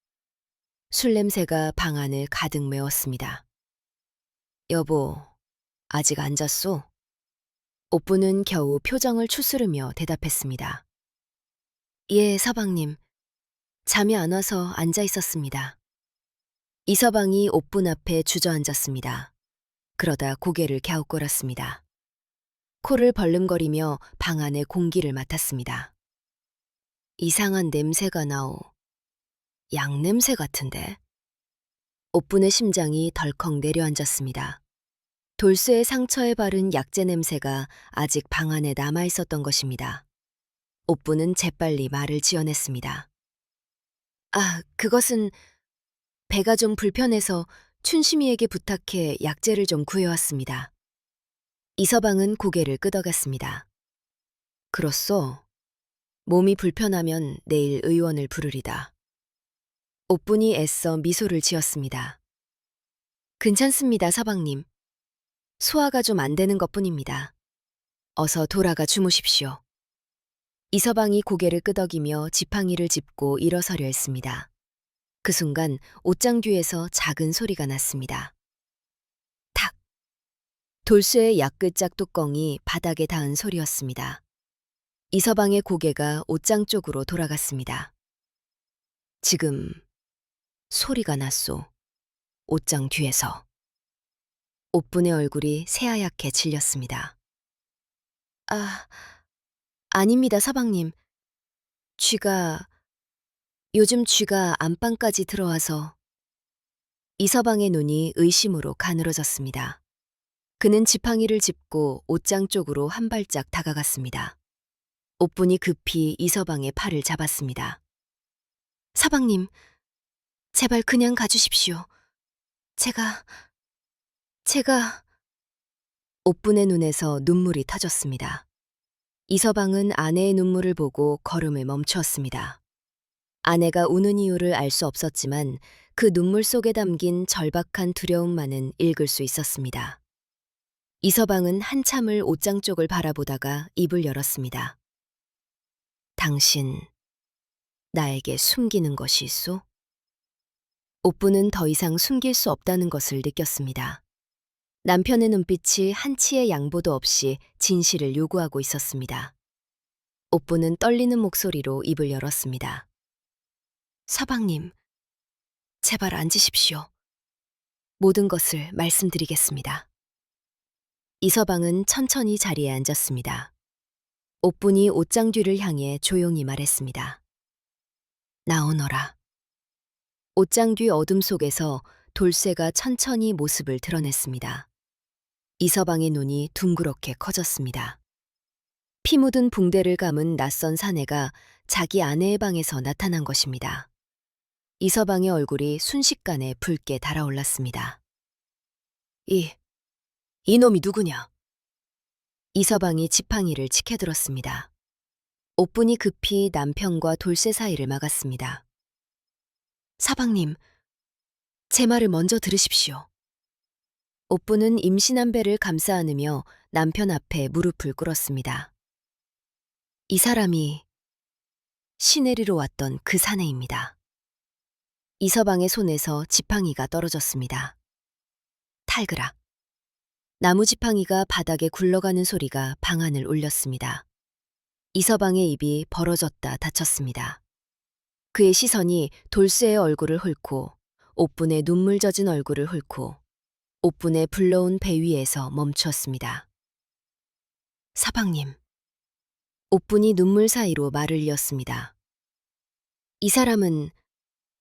Speaker 1: 술 냄새가 방 안을 가득 메웠습니다. 여보, 아직 안 잤소? 옥분은 겨우 표정을 추스르며 대답했습니다. 예, 서방님. 잠이 안 와서 앉아 있었습니다. 이서방이 옥분 앞에 주저앉았습니다. 그러다 고개를 갸웃거렸습니다. 코를 벌름거리며 방 안의 공기를 맡았습니다. 이상한 냄새가 나오. 양 냄새 같은데? 옥분의 심장이 덜컥 내려앉았습니다. 돌쇠의 상처에 바른 약재 냄새가 아직 방 안에 남아있었던 것입니다. 옥분은 재빨리 말을 지어냈습니다. 아, 그것은 배가 좀 불편해서 춘심이에게 부탁해 약재를 좀 구해왔습니다. 이서방은 고개를 끄덕였습니다. 그렇소. 몸이 불편하면 내일 의원을 부르리다. 옥분이 애써 미소를 지었습니다. 괜찮습니다, 서방님. 소화가 좀 안 되는 것뿐입니다. 어서 돌아가 주무십시오. 이서방이 고개를 끄덕이며 지팡이를 짚고 일어서려 했습니다. 그 순간 옷장 뒤에서 작은 소리가 났습니다. 탁! 돌쇠의 약글짝 뚜껑이 바닥에 닿은 소리였습니다. 이서방의 고개가 옷장 쪽으로 돌아갔습니다. 지금 소리가 났소. 옷장 뒤에서. 옥분의 얼굴이 새하얗게 질렸습니다. 아, 아닙니다, 서방님. 요즘 쥐가 안방까지 들어와서. 이서방의 눈이 의심으로 가늘어졌습니다. 그는 지팡이를 짚고 옷장 쪽으로 한 발짝 다가갔습니다. 옥분이 급히 이서방의 팔을 잡았습니다. 서방님, 제발 그냥 가주십시오. 제가... 옥분의 눈에서 눈물이 터졌습니다. 이서방은 아내의 눈물을 보고 걸음을 멈추었습니다. 아내가 우는 이유를 알 수 없었지만 그 눈물 속에 담긴 절박한 두려움만은 읽을 수 있었습니다. 이서방은 한참을 옷장 쪽을 바라보다가 입을 열었습니다. 당신, 나에게 숨기는 것이 있소? 옥분은 더 이상 숨길 수 없다는 것을 느꼈습니다. 남편의 눈빛이 한치의 양보도 없이 진실을 요구하고 있었습니다. 옥분은 떨리는 목소리로 입을 열었습니다. 서방님, 제발 앉으십시오. 모든 것을 말씀드리겠습니다. 이서방은 천천히 자리에 앉았습니다. 옥분이 옷장 뒤를 향해 조용히 말했습니다. 나오너라. 옷장 뒤 어둠 속에서 돌쇠가 천천히 모습을 드러냈습니다. 이서방의 눈이 둥그렇게 커졌습니다. 피 묻은 붕대를 감은 낯선 사내가 자기 아내의 방에서 나타난 것입니다. 이서방의 얼굴이 순식간에 붉게 달아올랐습니다. 이놈이 누구냐? 이서방이 지팡이를 치켜들었습니다. 옥분이 급히 남편과 돌쇠 사이를 막았습니다. 사방님, 제 말을 먼저 들으십시오. 옥분은 임신한 배를 감싸 안으며 남편 앞에 무릎을 꿇었습니다. 이 사람이 시내리로 왔던 그 사내입니다. 이서방의 손에서 지팡이가 떨어졌습니다. 탈그락. 나무 지팡이가 바닥에 굴러가는 소리가 방안을 울렸습니다. 이서방의 입이 벌어졌다 닫혔습니다. 그의 시선이 돌쇠의 얼굴을 훑고 옥분의 눈물 젖은 얼굴을 훑고 옥분의 불러온 배 위에서 멈추었습니다. 사방님. 옥분이 눈물 사이로 말을 이었습니다. 이 사람은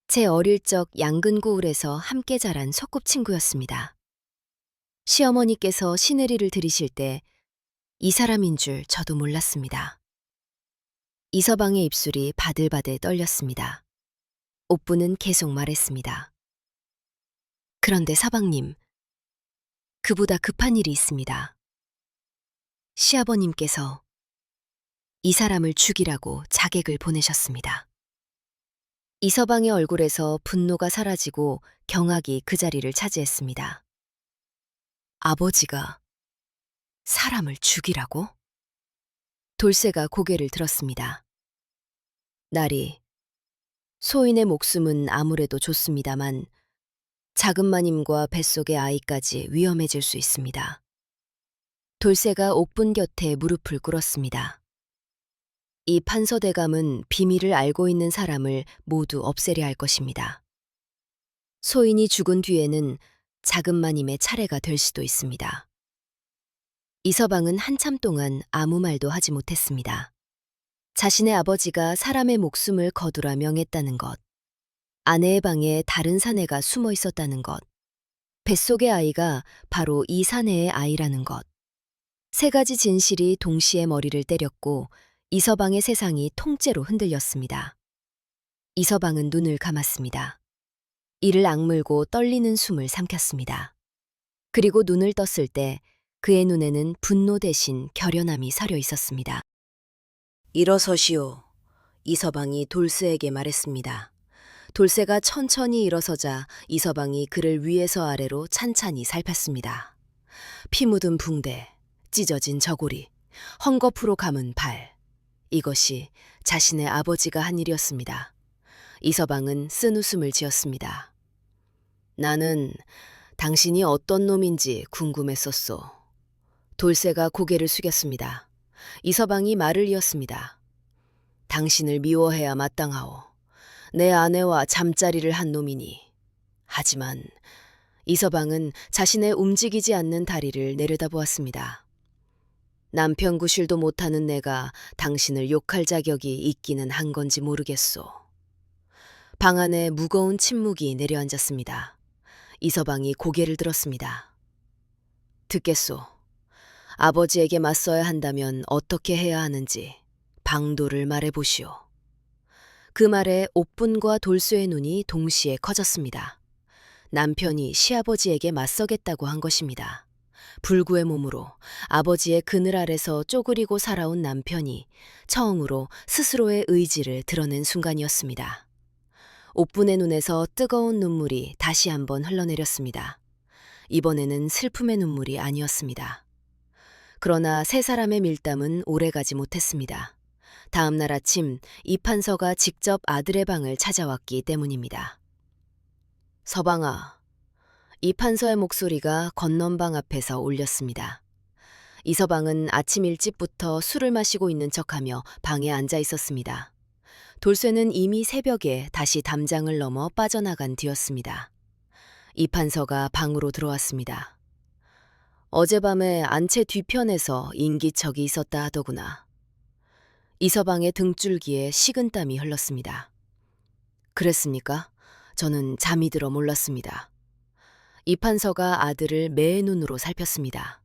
Speaker 1: 제 어릴 적 양근고을에서 함께 자란 소꿉친구였습니다. 시어머니께서 시내리를 들이실 때 이 사람인 줄 저도 몰랐습니다. 이서방의 입술이 바들바들 떨렸습니다. 옥분은 계속 말했습니다. 그런데 사방님, 그보다 급한 일이 있습니다. 시아버님께서 이 사람을 죽이라고 자객을 보내셨습니다. 이서방의 얼굴에서 분노가 사라지고 경악이 그 자리를 차지했습니다. 아버지가 사람을 죽이라고? 돌쇠가 고개를 들었습니다. 나리, 소인의 목숨은 아무래도 좋습니다만 작은 마님과 뱃속의 아이까지 위험해질 수 있습니다. 돌쇠가 옥분 곁에 무릎을 꿇었습니다. 이 판서대감은 비밀을 알고 있는 사람을 모두 없애려 할 것입니다. 소인이 죽은 뒤에는 작은 마님의 차례가 될 수도 있습니다. 이서방은 한참 동안 아무 말도 하지 못했습니다. 자신의 아버지가 사람의 목숨을 거두라 명했다는 것, 아내의 방에 다른 사내가 숨어 있었다는 것, 뱃속의 아이가 바로 이 사내의 아이라는 것, 세 가지 진실이 동시에 머리를 때렸고 이서방의 세상이 통째로 흔들렸습니다. 이서방은 눈을 감았습니다. 이를 악물고 떨리는 숨을 삼켰습니다. 그리고 눈을 떴을 때 그의 눈에는 분노 대신 결연함이 사려 있었습니다. 일어서시오. 이서방이 돌쇠에게 말했습니다. 돌쇠가 천천히 일어서자 이서방이 그를 위에서 아래로 찬찬히 살폈습니다. 피 묻은 붕대, 찢어진 저고리, 헝겊으로 감은 발. 이것이 자신의 아버지가 한 일이었습니다. 이서방은 쓴웃음을 지었습니다. 나는 당신이 어떤 놈인지 궁금했었소. 돌쇠가 고개를 숙였습니다. 이서방이 말을 이었습니다. 당신을 미워해야 마땅하오. 내 아내와 잠자리를 한 놈이니. 하지만 이서방은 자신의 움직이지 않는 다리를 내려다보았습니다. 남편 구실도 못하는 내가 당신을 욕할 자격이 있기는 한 건지 모르겠소. 방 안에 무거운 침묵이 내려앉았습니다. 이서방이 고개를 들었습니다. 듣겠소. 아버지에게 맞서야 한다면 어떻게 해야 하는지 방도를 말해보시오. 그 말에 옥분과 돌쇠의 눈이 동시에 커졌습니다. 남편이 시아버지에게 맞서겠다고 한 것입니다. 불구의 몸으로 아버지의 그늘 아래서 쪼그리고 살아온 남편이 처음으로 스스로의 의지를 드러낸 순간이었습니다. 옥분의 눈에서 뜨거운 눈물이 다시 한번 흘러내렸습니다. 이번에는 슬픔의 눈물이 아니었습니다. 그러나 세 사람의 밀담은 오래가지 못했습니다. 다음 날 아침 이 판서가 직접 아들의 방을 찾아왔기 때문입니다. 서방아, 이 판서의 목소리가 건넌방 앞에서 울렸습니다. 이서방은 아침 일찍부터 술을 마시고 있는 척하며 방에 앉아 있었습니다. 돌쇠는 이미 새벽에 다시 담장을 넘어 빠져나간 뒤였습니다. 이판서가 방으로 들어왔습니다. 어젯밤에 안채 뒤편에서 인기척이 있었다 하더구나. 이서방의 등줄기에 식은땀이 흘렀습니다. 그랬습니까? 저는 잠이 들어 몰랐습니다. 이판서가 아들을 매의 눈으로 살폈습니다.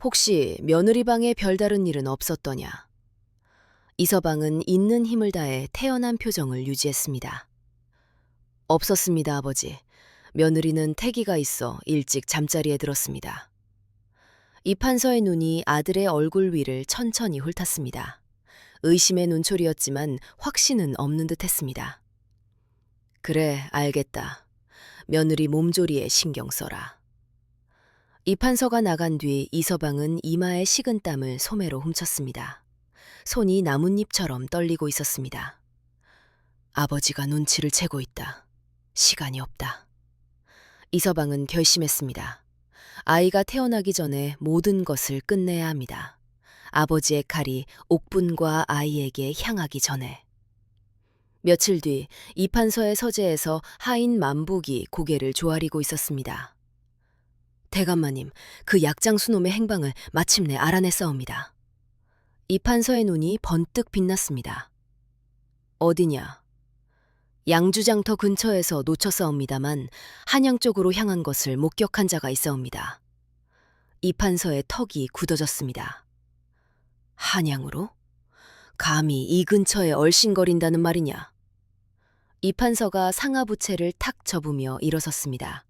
Speaker 1: 혹시 며느리 방에 별다른 일은 없었더냐? 이서방은 있는 힘을 다해 태연한 표정을 유지했습니다. 없었습니다, 아버지. 며느리는 태기가 있어 일찍 잠자리에 들었습니다. 이판서의 눈이 아들의 얼굴 위를 천천히 훑었습니다. 의심의 눈초리였지만 확신은 없는 듯했습니다. 그래, 알겠다. 며느리 몸조리에 신경 써라. 이판서가 나간 뒤 이서방은 이마에 식은땀을 소매로 훔쳤습니다. 손이 나뭇잎처럼 떨리고 있었습니다. 아버지가 눈치를 채고 있다. 시간이 없다. 이서방은 결심했습니다. 아이가 태어나기 전에 모든 것을 끝내야 합니다. 아버지의 칼이 옥분과 아이에게 향하기 전에. 며칠 뒤 이판서의 서재에서 하인 만복이 고개를 조아리고 있었습니다. 대감마님, 그 약장수놈의 행방을 마침내 알아냈사옵니다. 이판서의 눈이 번뜩 빛났습니다. 어디냐? 양주장터 근처에서 놓쳤사옵니다만 한양 쪽으로 향한 것을 목격한 자가 있사옵니다. 이판서의 턱이 굳어졌습니다. 한양으로? 감히 이 근처에 얼씬거린다는 말이냐? 이판서가 상하부채를 탁 접으며 일어섰습니다.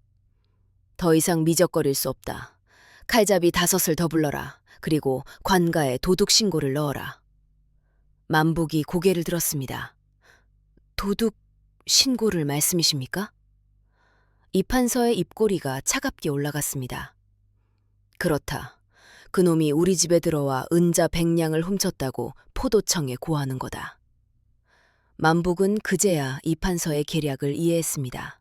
Speaker 1: 더 이상 미적거릴 수 없다. 칼잡이 5을 더 불러라. 그리고 관가에 도둑 신고를 넣어라. 만복이 고개를 들었습니다. 도둑 신고를 말씀이십니까? 이판서의 입꼬리가 차갑게 올라갔습니다. 그렇다. 그놈이 우리 집에 들어와 은자 100냥을 훔쳤다고 포도청에 고하는 거다. 만복은 그제야 이판서의 계략을 이해했습니다.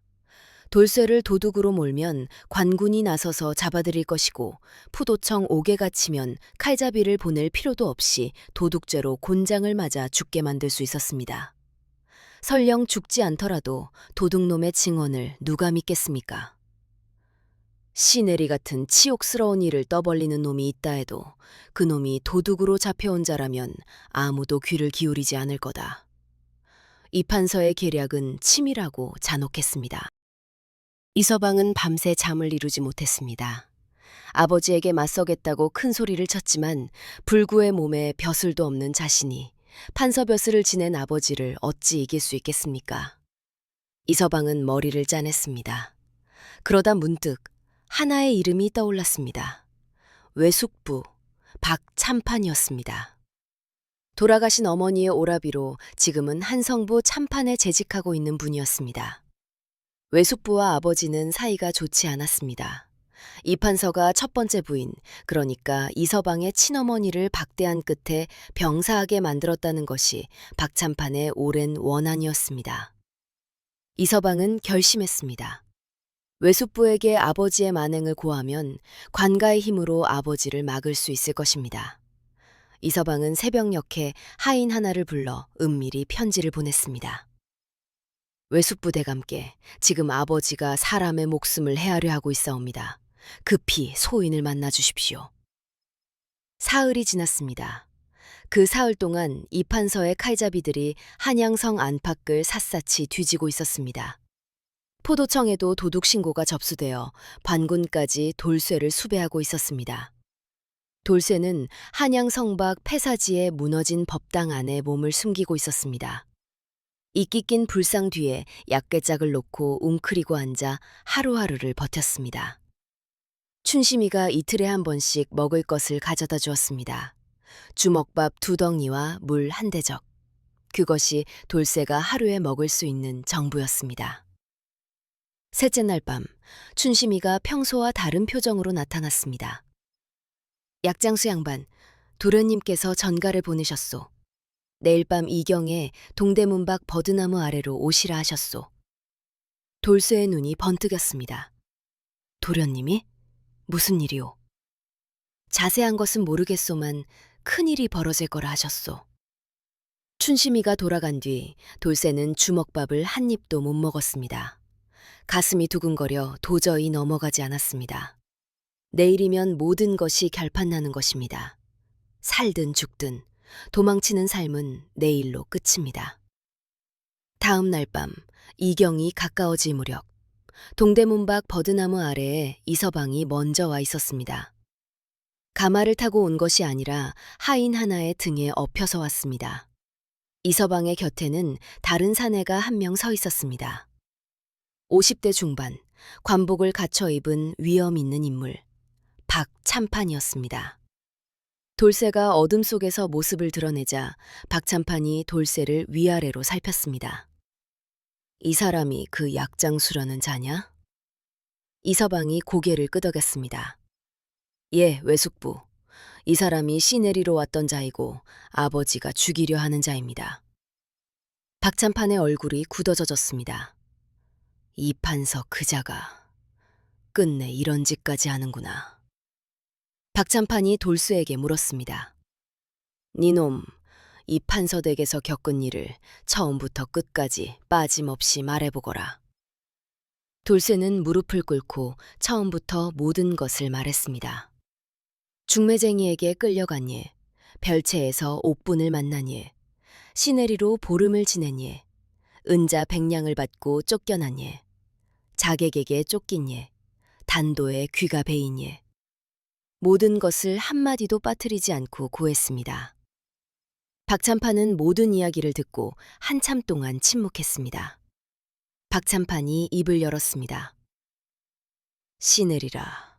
Speaker 1: 돌쇠를 도둑으로 몰면 관군이 나서서 잡아들일 것이고 푸도청 옥에 갇히면 칼잡이를 보낼 필요도 없이 도둑죄로 곤장을 맞아 죽게 만들 수 있었습니다. 설령 죽지 않더라도 도둑놈의 증언을 누가 믿겠습니까? 시내리 같은 치욕스러운 일을 떠벌리는 놈이 있다 해도 그놈이 도둑으로 잡혀온 자라면 아무도 귀를 기울이지 않을 거다. 이판서의 계략은 치밀하고 잔혹했습니다. 이서방은 밤새 잠을 이루지 못했습니다. 아버지에게 맞서겠다고 큰 소리를 쳤지만 불구의 몸에 벼슬도 없는 자신이 판서벼슬을 지낸 아버지를 어찌 이길 수 있겠습니까? 이서방은 머리를 짜냈습니다. 그러다 문득 하나의 이름이 떠올랐습니다. 외숙부 박참판이었습니다. 돌아가신 어머니의 오라비로 지금은 한성부 참판에 재직하고 있는 분이었습니다. 외숙부와 아버지는 사이가 좋지 않았습니다. 이판서가 첫 번째 부인, 그러니까 이서방의 친어머니를 박대한 끝에 병사하게 만들었다는 것이 박참판의 오랜 원한이었습니다. 이서방은 결심했습니다. 외숙부에게 아버지의 만행을 고하면 관가의 힘으로 아버지를 막을 수 있을 것입니다. 이서방은 새벽녘에 하인 하나를 불러 은밀히 편지를 보냈습니다. 외숙부 대감께 지금 아버지가 사람의 목숨을 해하려 하고 있사옵니다. 급히 소인을 만나 주십시오. 사흘이 지났습니다. 그 사흘 동안 이판서의 칼잡이들이 한양성 안팎을 샅샅이 뒤지고 있었습니다. 포도청에도 도둑 신고가 접수되어 반군까지 돌쇠를 수배하고 있었습니다. 돌쇠는 한양성 밖 폐사지에 무너진 법당 안에 몸을 숨기고 있었습니다. 이끼 낀 불상 뒤에 약개짝을 놓고 웅크리고 앉아 하루하루를 버텼습니다. 춘심이가 이틀에 한 번씩 먹을 것을 가져다 주었습니다. 주먹밥 2덩이와 물 1대적. 그것이 돌쇠가 하루에 먹을 수 있는 정부였습니다. 셋째 날 밤, 춘심이가 평소와 다른 표정으로 나타났습니다. 약장수 양반, 도련님께서 전가를 보내셨소. 내일 밤 이경에 동대문 밖 버드나무 아래로 오시라 하셨소. 돌쇠의 눈이 번뜩였습니다. 도련님이? 무슨 일이오? 자세한 것은 모르겠소만 큰일이 벌어질 거라 하셨소. 춘심이가 돌아간 뒤 돌쇠는 주먹밥을 한 입도 못 먹었습니다. 가슴이 두근거려 도저히 넘어가지 않았습니다. 내일이면 모든 것이 결판나는 것입니다. 살든 죽든 도망치는 삶은 내일로 끝입니다. 다음 날 밤 이경이 가까워질 무렵 동대문 밖 버드나무 아래에 이서방이 먼저 와 있었습니다. 가마를 타고 온 것이 아니라 하인 하나의 등에 엎혀서 왔습니다. 이서방의 곁에는 다른 사내가 한 명 서 있었습니다. 50대 중반, 관복을 갖춰 입은 위엄 있는 인물, 박참판이었습니다. 돌쇠가 어둠 속에서 모습을 드러내자 박참판이 돌쇠를 위아래로 살폈습니다. 이 사람이 그 약장수라는 자냐? 이서방이 고개를 끄덕였습니다. 예, 외숙부. 이 사람이 시내리로 왔던 자이고 아버지가 죽이려 하는 자입니다. 박참판의 얼굴이 굳어져졌습니다. 이 판서 그자가 끝내 이런 짓까지 하는구나. 박참판이 돌쇠에게 물었습니다. 니놈, 이 판서 댁에서 겪은 일을 처음부터 끝까지 빠짐없이 말해보거라. 돌쇠는 무릎을 꿇고 처음부터 모든 것을 말했습니다. 중매쟁이에게 끌려간 예, 별채에서 옥분을 만난 예, 시내리로 보름을 지낸 예, 은자 100냥을 받고 쫓겨난 예, 자객에게 쫓긴 예, 단도에 귀가 베인 예, 모든 것을 한마디도 빠뜨리지 않고 고했습니다. 박참판은 모든 이야기를 듣고 한참 동안 침묵했습니다. 박참판이 입을 열었습니다. 시내리라.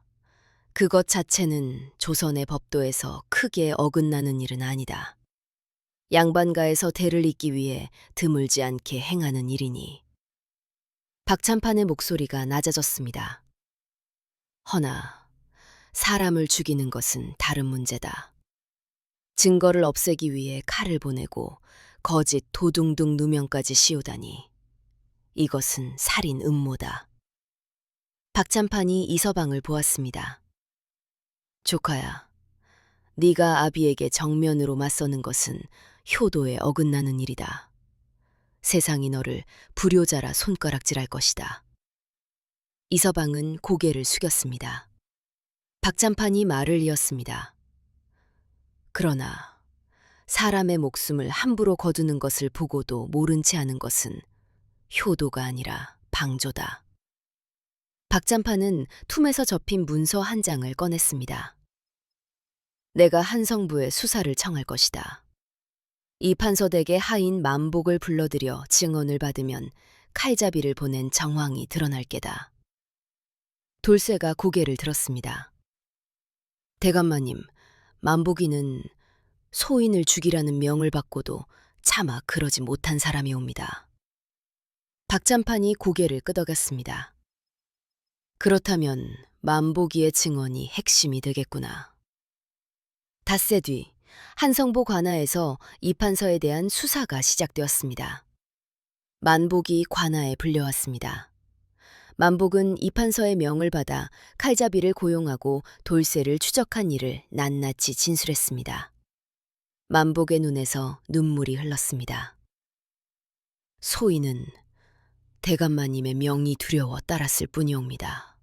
Speaker 1: 그것 자체는 조선의 법도에서 크게 어긋나는 일은 아니다. 양반가에서 대를 잇기 위해 드물지 않게 행하는 일이니. 박참판의 목소리가 낮아졌습니다. 허나 사람을 죽이는 것은 다른 문제다. 증거를 없애기 위해 칼을 보내고 거짓 도둑 등 누명까지 씌우다니. 이것은 살인 음모다. 박참판이 이서방을 보았습니다. 조카야, 네가 아비에게 정면으로 맞서는 것은 효도에 어긋나는 일이다. 세상이 너를 불효자라 손가락질할 것이다. 이서방은 고개를 숙였습니다. 박참판이 말을 이었습니다. 그러나 사람의 목숨을 함부로 거두는 것을 보고도 모른 채 하는 것은 효도가 아니라 방조다. 박참판은 툼에서 접힌 문서 한 장을 꺼냈습니다. 내가 한성부에 수사를 청할 것이다. 이 판서댁의 하인 만복을 불러들여 증언을 받으면 칼잡이를 보낸 정황이 드러날 게다. 돌쇠가 고개를 들었습니다. 대감마님, 만복이는 소인을 죽이라는 명을 받고도 차마 그러지 못한 사람이옵니다. 박참판이 고개를 끄덕였습니다. 그렇다면 만복이의 증언이 핵심이 되겠구나. 닷새 뒤 한성보 관하에서 이 판서에 대한 수사가 시작되었습니다. 만복이 관하에 불려왔습니다. 만복은 이 판서의 명을 받아 칼잡이를 고용하고 돌쇠를 추적한 일을 낱낱이 진술했습니다. 만복의 눈에서 눈물이 흘렀습니다. 소인은 대감마님의 명이 두려워 따랐을 뿐이옵니다.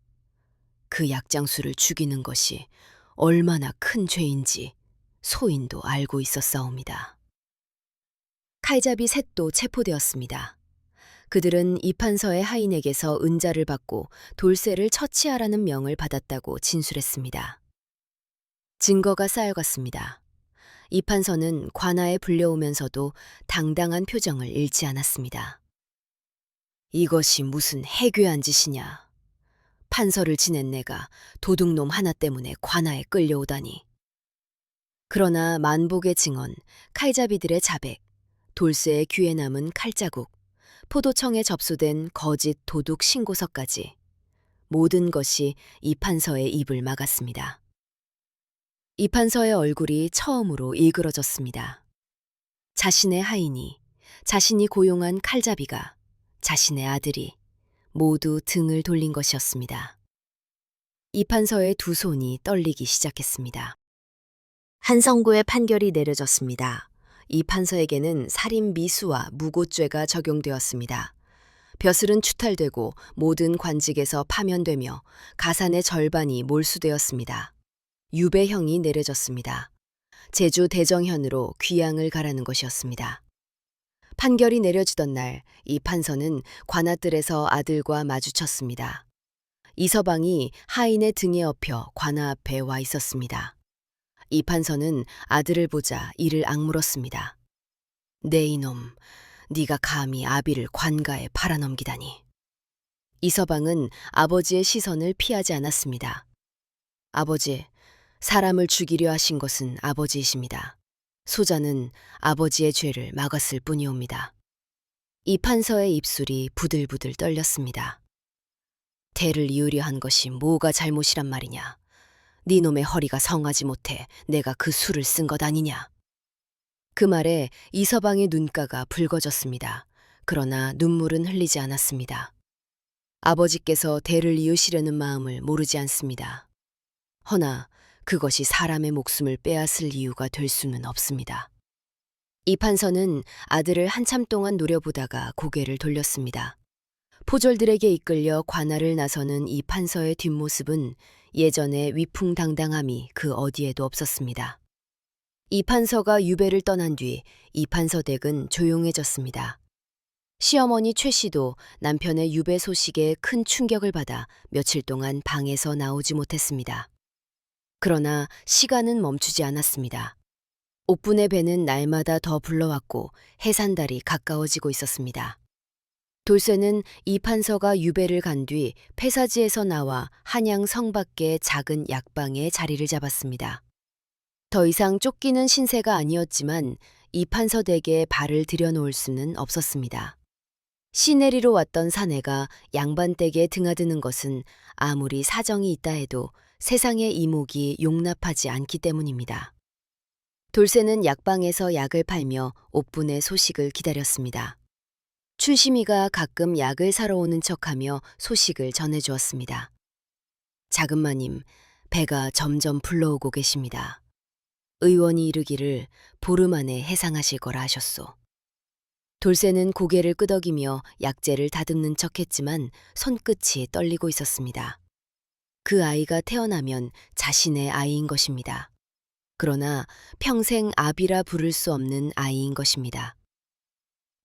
Speaker 1: 그 약장수를 죽이는 것이 얼마나 큰 죄인지 소인도 알고 있었사옵니다. 칼잡이 셋도 체포되었습니다. 그들은 이 판서의 하인에게서 은자를 받고 돌쇠를 처치하라는 명을 받았다고 진술했습니다. 증거가 쌓여갔습니다. 이 판서는 관하에 불려오면서도 당당한 표정을 잃지 않았습니다. 이것이 무슨 해괴한 짓이냐. 판서를 지낸 내가 도둑놈 하나 때문에 관하에 끌려오다니. 그러나 만복의 증언, 칼잡이들의 자백, 돌쇠의 귀에 남은 칼자국, 포도청에 접수된 거짓 도둑 신고서까지 모든 것이 이 판서의 입을 막았습니다. 이 판서의 얼굴이 처음으로 일그러졌습니다. 자신의 하인이, 자신이 고용한 칼잡이가, 자신의 아들이 모두 등을 돌린 것이었습니다. 이 판서의 두 손이 떨리기 시작했습니다. 한성구의 판결이 내려졌습니다. 이 판서에게는 살인 미수와 무고죄가 적용되었습니다. 벼슬은 추탈되고 모든 관직에서 파면되며 가산의 절반이 몰수되었습니다. 유배형이 내려졌습니다. 제주 대정현으로 귀양을 가라는 것이었습니다. 판결이 내려지던 날 이 판서는 관아뜰에서 아들과 마주쳤습니다. 이서방이 하인의 등에 업혀 관아 앞에 와 있었습니다. 이 판서는 아들을 보자 이를 악물었습니다. 내 이놈, 네가 감히 아비를 관가에 팔아넘기다니. 이서방은 아버지의 시선을 피하지 않았습니다. 아버지, 사람을 죽이려 하신 것은 아버지이십니다. 소자는 아버지의 죄를 막았을 뿐이옵니다. 이 판서의 입술이 부들부들 떨렸습니다. 대를 이으려 한 것이 뭐가 잘못이란 말이냐. 네 놈의 허리가 성하지 못해 내가 그 수를 쓴 것 아니냐. 그 말에 이서방의 눈가가 붉어졌습니다. 그러나 눈물은 흘리지 않았습니다. 아버지께서 대를 이으시려는 마음을 모르지 않습니다. 허나 그것이 사람의 목숨을 빼앗을 이유가 될 수는 없습니다. 이 판서는 아들을 한참 동안 노려보다가 고개를 돌렸습니다. 포졸들에게 이끌려 관아를 나서는 이 판서의 뒷모습은 예전의 위풍당당함이 그 어디에도 없었습니다. 이 판서가 유배를 떠난 뒤 이 판서 댁은 조용해졌습니다. 시어머니 최 씨도 남편의 유배 소식에 큰 충격을 받아 며칠 동안 방에서 나오지 못했습니다. 그러나 시간은 멈추지 않았습니다. 옥분의 배는 날마다 더 불러왔고 해산달이 가까워지고 있었습니다. 돌쇠는 이 판서가 유배를 간 뒤 폐사지에서 나와 한양 성 밖의 작은 약방에 자리를 잡았습니다. 더 이상 쫓기는 신세가 아니었지만 이 판서 댁에 발을 들여놓을 수는 없었습니다. 시내리로 왔던 사내가 양반댁에 드나드는 것은 아무리 사정이 있다 해도 세상의 이목이 용납하지 않기 때문입니다. 돌쇠는 약방에서 약을 팔며 옥분의 소식을 기다렸습니다. 춘심이가 가끔 약을 사러 오는 척하며 소식을 전해주었습니다. 자금마님, 배가 점점 불러오고 계십니다. 의원이 이르기를 보름 안에 해상하실 거라 하셨소. 돌쇠는 고개를 끄덕이며 약재를 다듬는 척했지만 손끝이 떨리고 있었습니다. 그 아이가 태어나면 자신의 아이인 것입니다. 그러나 평생 아비라 부를 수 없는 아이인 것입니다.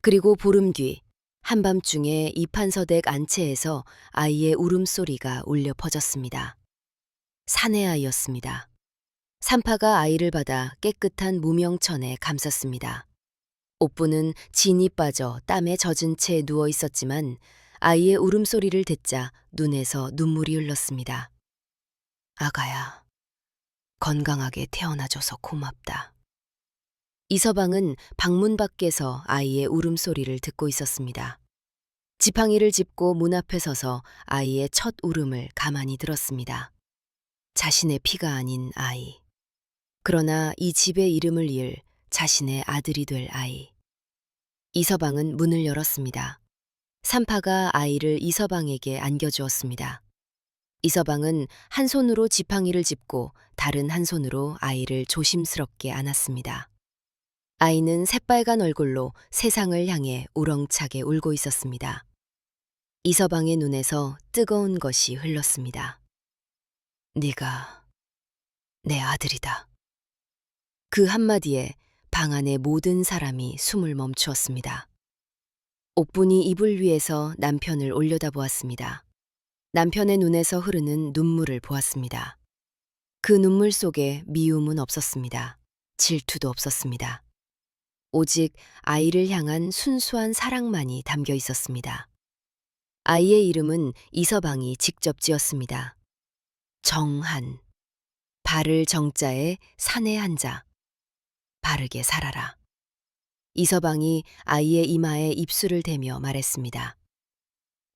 Speaker 1: 그리고 보름 뒤 한밤중에 이 판서댁 안채에서 아이의 울음소리가 울려 퍼졌습니다. 사내 아이였습니다. 산파가 아이를 받아 깨끗한 무명천에 감쌌습니다. 옥부는 진이 빠져 땀에 젖은 채 누워 있었지만 아이의 울음소리를 듣자 눈에서 눈물이 흘렀습니다. 아가야, 건강하게 태어나줘서 고맙다. 이서방은 방문 밖에서 아이의 울음소리를 듣고 있었습니다. 지팡이를 짚고 문 앞에 서서 아이의 첫 울음을 가만히 들었습니다. 자신의 피가 아닌 아이. 그러나 이 집의 이름을 이을 자신의 아들이 될 아이. 이서방은 문을 열었습니다. 산파가 아이를 이서방에게 안겨주었습니다. 이서방은 한 손으로 지팡이를 짚고 다른 한 손으로 아이를 조심스럽게 안았습니다. 아이는 새빨간 얼굴로 세상을 향해 우렁차게 울고 있었습니다. 이서방의 눈에서 뜨거운 것이 흘렀습니다. 네가 내 아들이다. 그 한마디에 방 안의 모든 사람이 숨을 멈추었습니다. 옥분이 이불 위에서 남편을 올려다보았습니다. 남편의 눈에서 흐르는 눈물을 보았습니다. 그 눈물 속에 미움은 없었습니다. 질투도 없었습니다. 오직 아이를 향한 순수한 사랑만이 담겨 있었습니다. 아이의 이름은 이서방이 직접 지었습니다. 정한. 발을 정자에 산의 한자. 바르게 살아라. 이서방이 아이의 이마에 입술을 대며 말했습니다.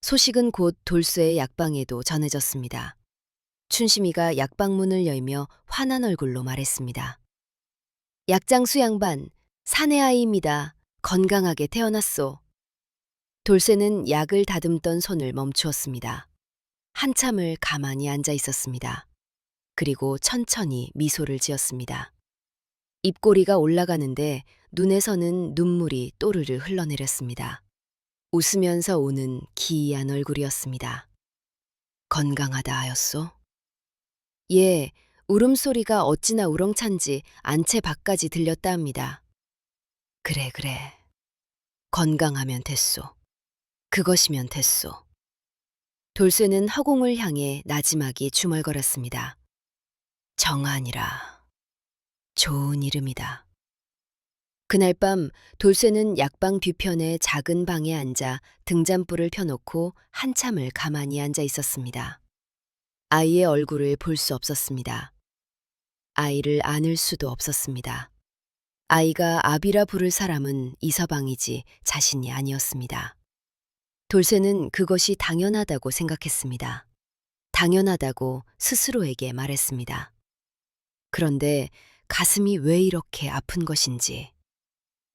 Speaker 1: 소식은 곧 돌쇠의 약방에도 전해졌습니다. 춘심이가 약방문을 열며 환한 얼굴로 말했습니다. 약장수 양반, 사내 아이입니다. 건강하게 태어났소. 돌쇠는 약을 다듬던 손을 멈추었습니다. 한참을 가만히 앉아 있었습니다. 그리고 천천히 미소를 지었습니다. 입꼬리가 올라가는데 눈에서는 눈물이 또르르 흘러내렸습니다. 웃으면서 오는 기이한 얼굴이었습니다. 건강하다 하였소? 예, 울음소리가 어찌나 우렁찬지 안채 밖까지 들렸다 합니다. 그래, 그래. 건강하면 됐소. 그것이면 됐소. 돌쇠는 허공을 향해 나지막이 주멀거렸습니다. 정한이라. 좋은 이름이다. 그날 밤 돌쇠는 약방 뒤편의 작은 방에 앉아 등잔불을 펴놓고 한참을 가만히 앉아 있었습니다. 아이의 얼굴을 볼 수 없었습니다. 아이를 안을 수도 없었습니다. 아이가 아비라 부를 사람은 이서방이지 자신이 아니었습니다. 돌쇠는 그것이 당연하다고 생각했습니다. 당연하다고 스스로에게 말했습니다. 그런데 가슴이 왜 이렇게 아픈 것인지.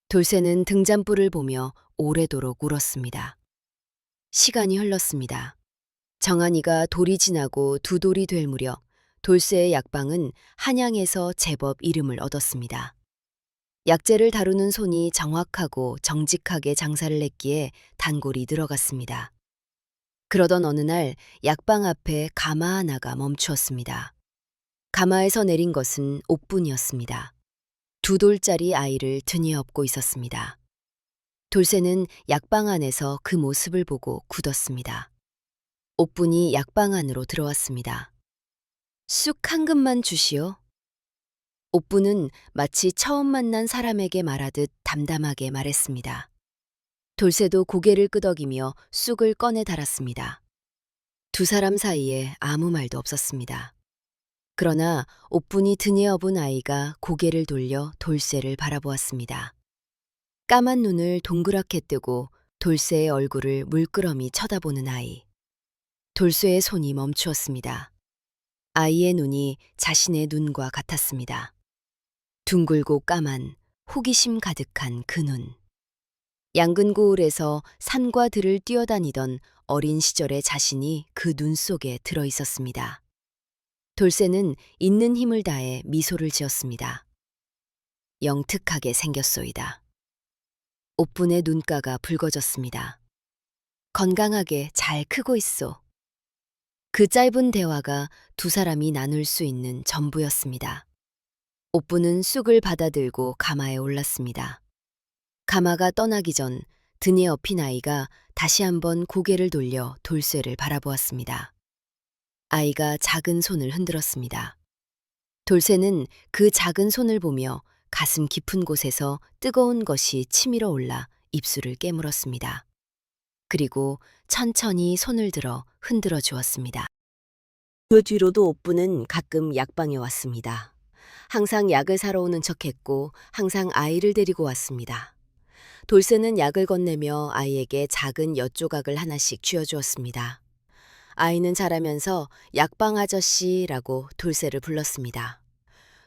Speaker 1: 돌쇠는 등잔불을 보며 오래도록 울었습니다. 시간이 흘렀습니다. 정한이가 돌이 지나고 두 돌이 될 무렵 돌쇠의 약방은 한양에서 제법 이름을 얻었습니다. 약재를 다루는 손이 정확하고 정직하게 장사를 냈기에 단골이 늘어갔습니다. 그러던 어느 날 약방 앞에 가마 하나가 멈추었습니다. 가마에서 내린 것은 옥분이었습니다. 두 돌짜리 아이를 등에 업고 있었습니다. 돌쇠는 약방 안에서 그 모습을 보고 굳었습니다. 옥분이 약방 안으로 들어왔습니다. 쑥 한 금만 주시오. 옥분은 마치 처음 만난 사람에게 말하듯 담담하게 말했습니다. 돌쇠도 고개를 끄덕이며 쑥을 꺼내 달았습니다. 두 사람 사이에 아무 말도 없었습니다. 그러나 옥분이 등에 업은 아이가 고개를 돌려 돌쇠를 바라보았습니다. 까만 눈을 동그랗게 뜨고 돌쇠의 얼굴을 물끄러미 쳐다보는 아이. 돌쇠의 손이 멈추었습니다. 아이의 눈이 자신의 눈과 같았습니다. 둥글고 까만 호기심 가득한 그 눈. 양근 고을에서 산과 들을 뛰어다니던 어린 시절의 자신이 그 눈 속에 들어 있었습니다. 돌쇠는 있는 힘을 다해 미소를 지었습니다. 영특하게 생겼소이다. 옥분의 눈가가 붉어졌습니다. 건강하게 잘 크고 있소. 그 짧은 대화가 두 사람이 나눌 수 있는 전부였습니다. 옥분은 쑥을 받아들고 가마에 올랐습니다. 가마가 떠나기 전 등에 업힌 아이가 다시 한번 고개를 돌려 돌쇠를 바라보았습니다. 아이가 작은 손을 흔들었습니다. 돌쇠는 그 작은 손을 보며 가슴 깊은 곳에서 뜨거운 것이 치밀어 올라 입술을 깨물었습니다. 그리고 천천히 손을 들어 흔들어 주었습니다. 그 뒤로도 옥분은 가끔 약방에 왔습니다. 항상 약을 사러 오는 척했고 항상 아이를 데리고 왔습니다. 돌쇠는 약을 건네며 아이에게 작은 엿조각을 하나씩 쥐어주었습니다. 아이는 자라면서 약방 아저씨라고 돌쇠를 불렀습니다.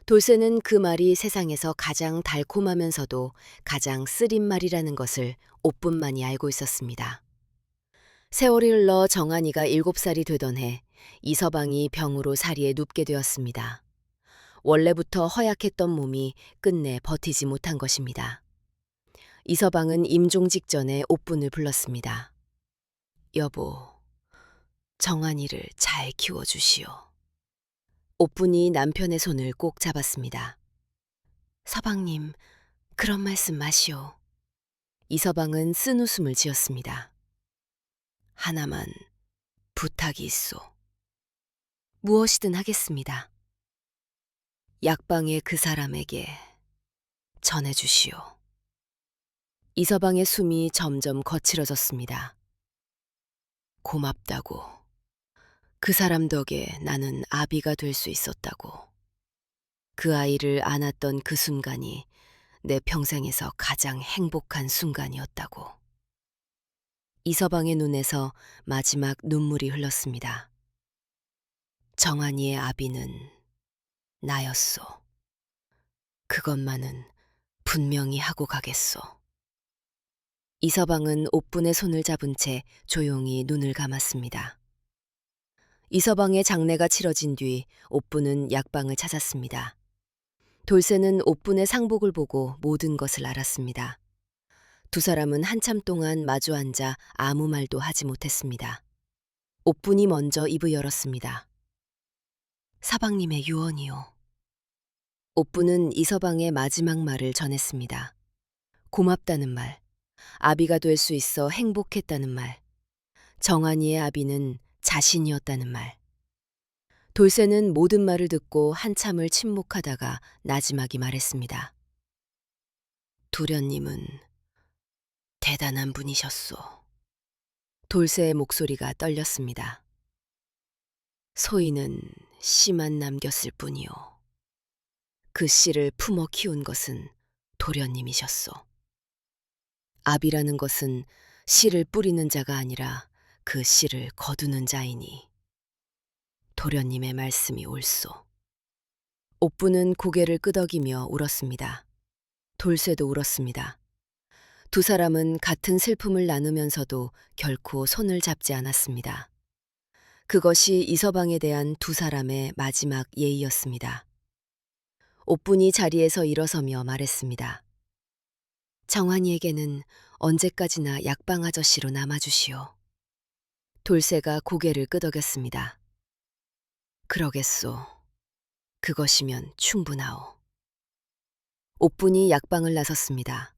Speaker 1: 돌쇠는 그 말이 세상에서 가장 달콤하면서도 가장 쓰린 말이라는 것을 옥분만이 알고 있었습니다. 세월이 흘러 정한이가 7살이 되던 해 이서방이 병으로 사리에 눕게 되었습니다. 원래부터 허약했던 몸이 끝내 버티지 못한 것입니다. 이서방은 임종 직전에 옥분을 불렀습니다. 여보, 정한이를 잘 키워주시오. 옥분이 남편의 손을 꼭 잡았습니다. 서방님, 그런 말씀 마시오. 이서방은 쓴웃음을 지었습니다. 하나만 부탁이 있소. 무엇이든 하겠습니다. 약방의 그 사람에게 전해주시오. 이서방의 숨이 점점 거칠어졌습니다. 고맙다고. 그 사람 덕에 나는 아비가 될 수 있었다고. 그 아이를 안았던 그 순간이 내 평생에서 가장 행복한 순간이었다고. 이서방의 눈에서 마지막 눈물이 흘렀습니다. 정한이의 아비는 나였소. 그것만은 분명히 하고 가겠소. 이서방은 옥분의 손을 잡은 채 조용히 눈을 감았습니다. 이서방의 장례가 치러진 뒤 옥분은 약방을 찾았습니다. 돌쇠는 옥분의 상복을 보고 모든 것을 알았습니다. 두 사람은 한참 동안 마주 앉아 아무 말도 하지 못했습니다. 옥분이 먼저 입을 열었습니다. 사방님의 유언이요. 옥분은 이서방의 마지막 말을 전했습니다. 고맙다는 말, 아비가 될 수 있어 행복했다는 말, 정한이의 아비는 자신이었다는 말. 돌쇠는 모든 말을 듣고 한참을 침묵하다가 나지막이 말했습니다. 도련님은 대단한 분이셨소. 돌쇠의 목소리가 떨렸습니다. 소인은 씨만 남겼을 뿐이요. 그 씨를 품어 키운 것은 도련님이셨소. 아비라는 것은 씨를 뿌리는 자가 아니라 그 씨를 거두는 자이니 도련님의 말씀이 옳소. 옥부는 고개를 끄덕이며 울었습니다. 돌쇠도 울었습니다. 두 사람은 같은 슬픔을 나누면서도 결코 손을 잡지 않았습니다. 그것이 이서방에 대한 두 사람의 마지막 예의였습니다. 옥분이 자리에서 일어서며 말했습니다. 정환이에게는 언제까지나 약방 아저씨로 남아주시오. 돌쇠가 고개를 끄덕였습니다. 그러겠소. 그것이면 충분하오. 옥분이 약방을 나섰습니다.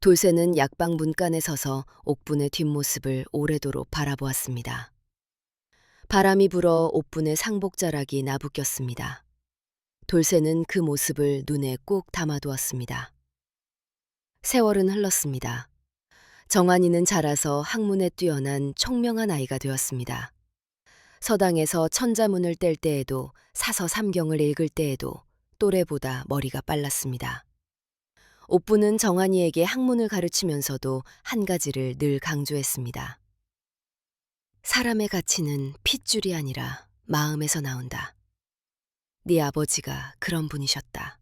Speaker 1: 돌쇠는 약방 문간에 서서 옥분의 뒷모습을 오래도록 바라보았습니다. 바람이 불어 옥분의 상복자락이 나부꼈습니다. 돌쇠는 그 모습을 눈에 꼭 담아두었습니다. 세월은 흘렀습니다. 정한이는 자라서 학문에 뛰어난 총명한 아이가 되었습니다. 서당에서 천자문을 뗄 때에도 사서 삼경을 읽을 때에도 또래보다 머리가 빨랐습니다. 옥부는 정한이에게 학문을 가르치면서도 한 가지를 늘 강조했습니다. 사람의 가치는 핏줄이 아니라 마음에서 나온다. 네 아버지가 그런 분이셨다.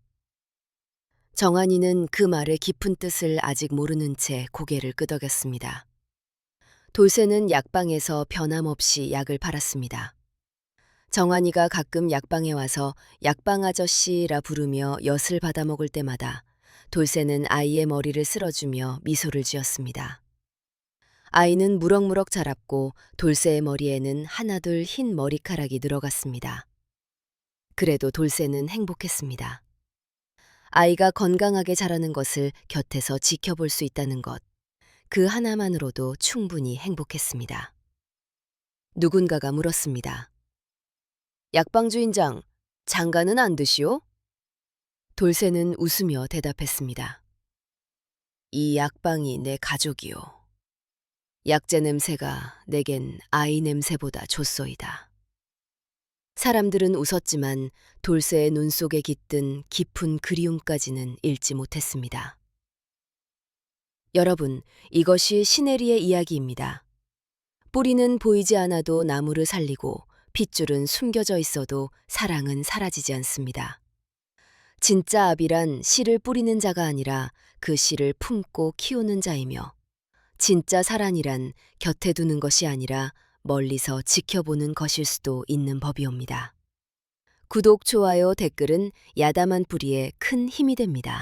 Speaker 1: 정한이는 그 말의 깊은 뜻을 아직 모르는 채 고개를 끄덕였습니다. 돌쇠는 약방에서 변함없이 약을 팔았습니다. 정한이가 가끔 약방에 와서 약방 아저씨라 부르며 엿을 받아먹을 때마다 돌쇠는 아이의 머리를 쓸어주며 미소를 지었습니다. 아이는 무럭무럭 자랐고 돌쇠의 머리에는 하나둘 흰 머리카락이 늘어갔습니다. 그래도 돌쇠는 행복했습니다. 아이가 건강하게 자라는 것을 곁에서 지켜볼 수 있다는 것, 그 하나만으로도 충분히 행복했습니다. 누군가가 물었습니다. 약방 주인장, 장가는 안 드시오? 돌쇠는 웃으며 대답했습니다. 이 약방이 내 가족이오. 약재 냄새가 내겐 아이 냄새보다 좋소이다. 사람들은 웃었지만 돌쇠의 눈 속에 깃든 깊은 그리움까지는 읽지 못했습니다. 여러분, 이것이 시네리의 이야기입니다. 뿌리는 보이지 않아도 나무를 살리고 핏줄은 숨겨져 있어도 사랑은 사라지지 않습니다. 진짜 아비란 씨를 뿌리는 자가 아니라 그 씨를 품고 키우는 자이며 진짜 사랑이란 곁에 두는 것이 아니라 멀리서 지켜보는 것일 수도 있는 법이옵니다. 구독, 좋아요, 댓글은 야담한 뿌리에 큰 힘이 됩니다.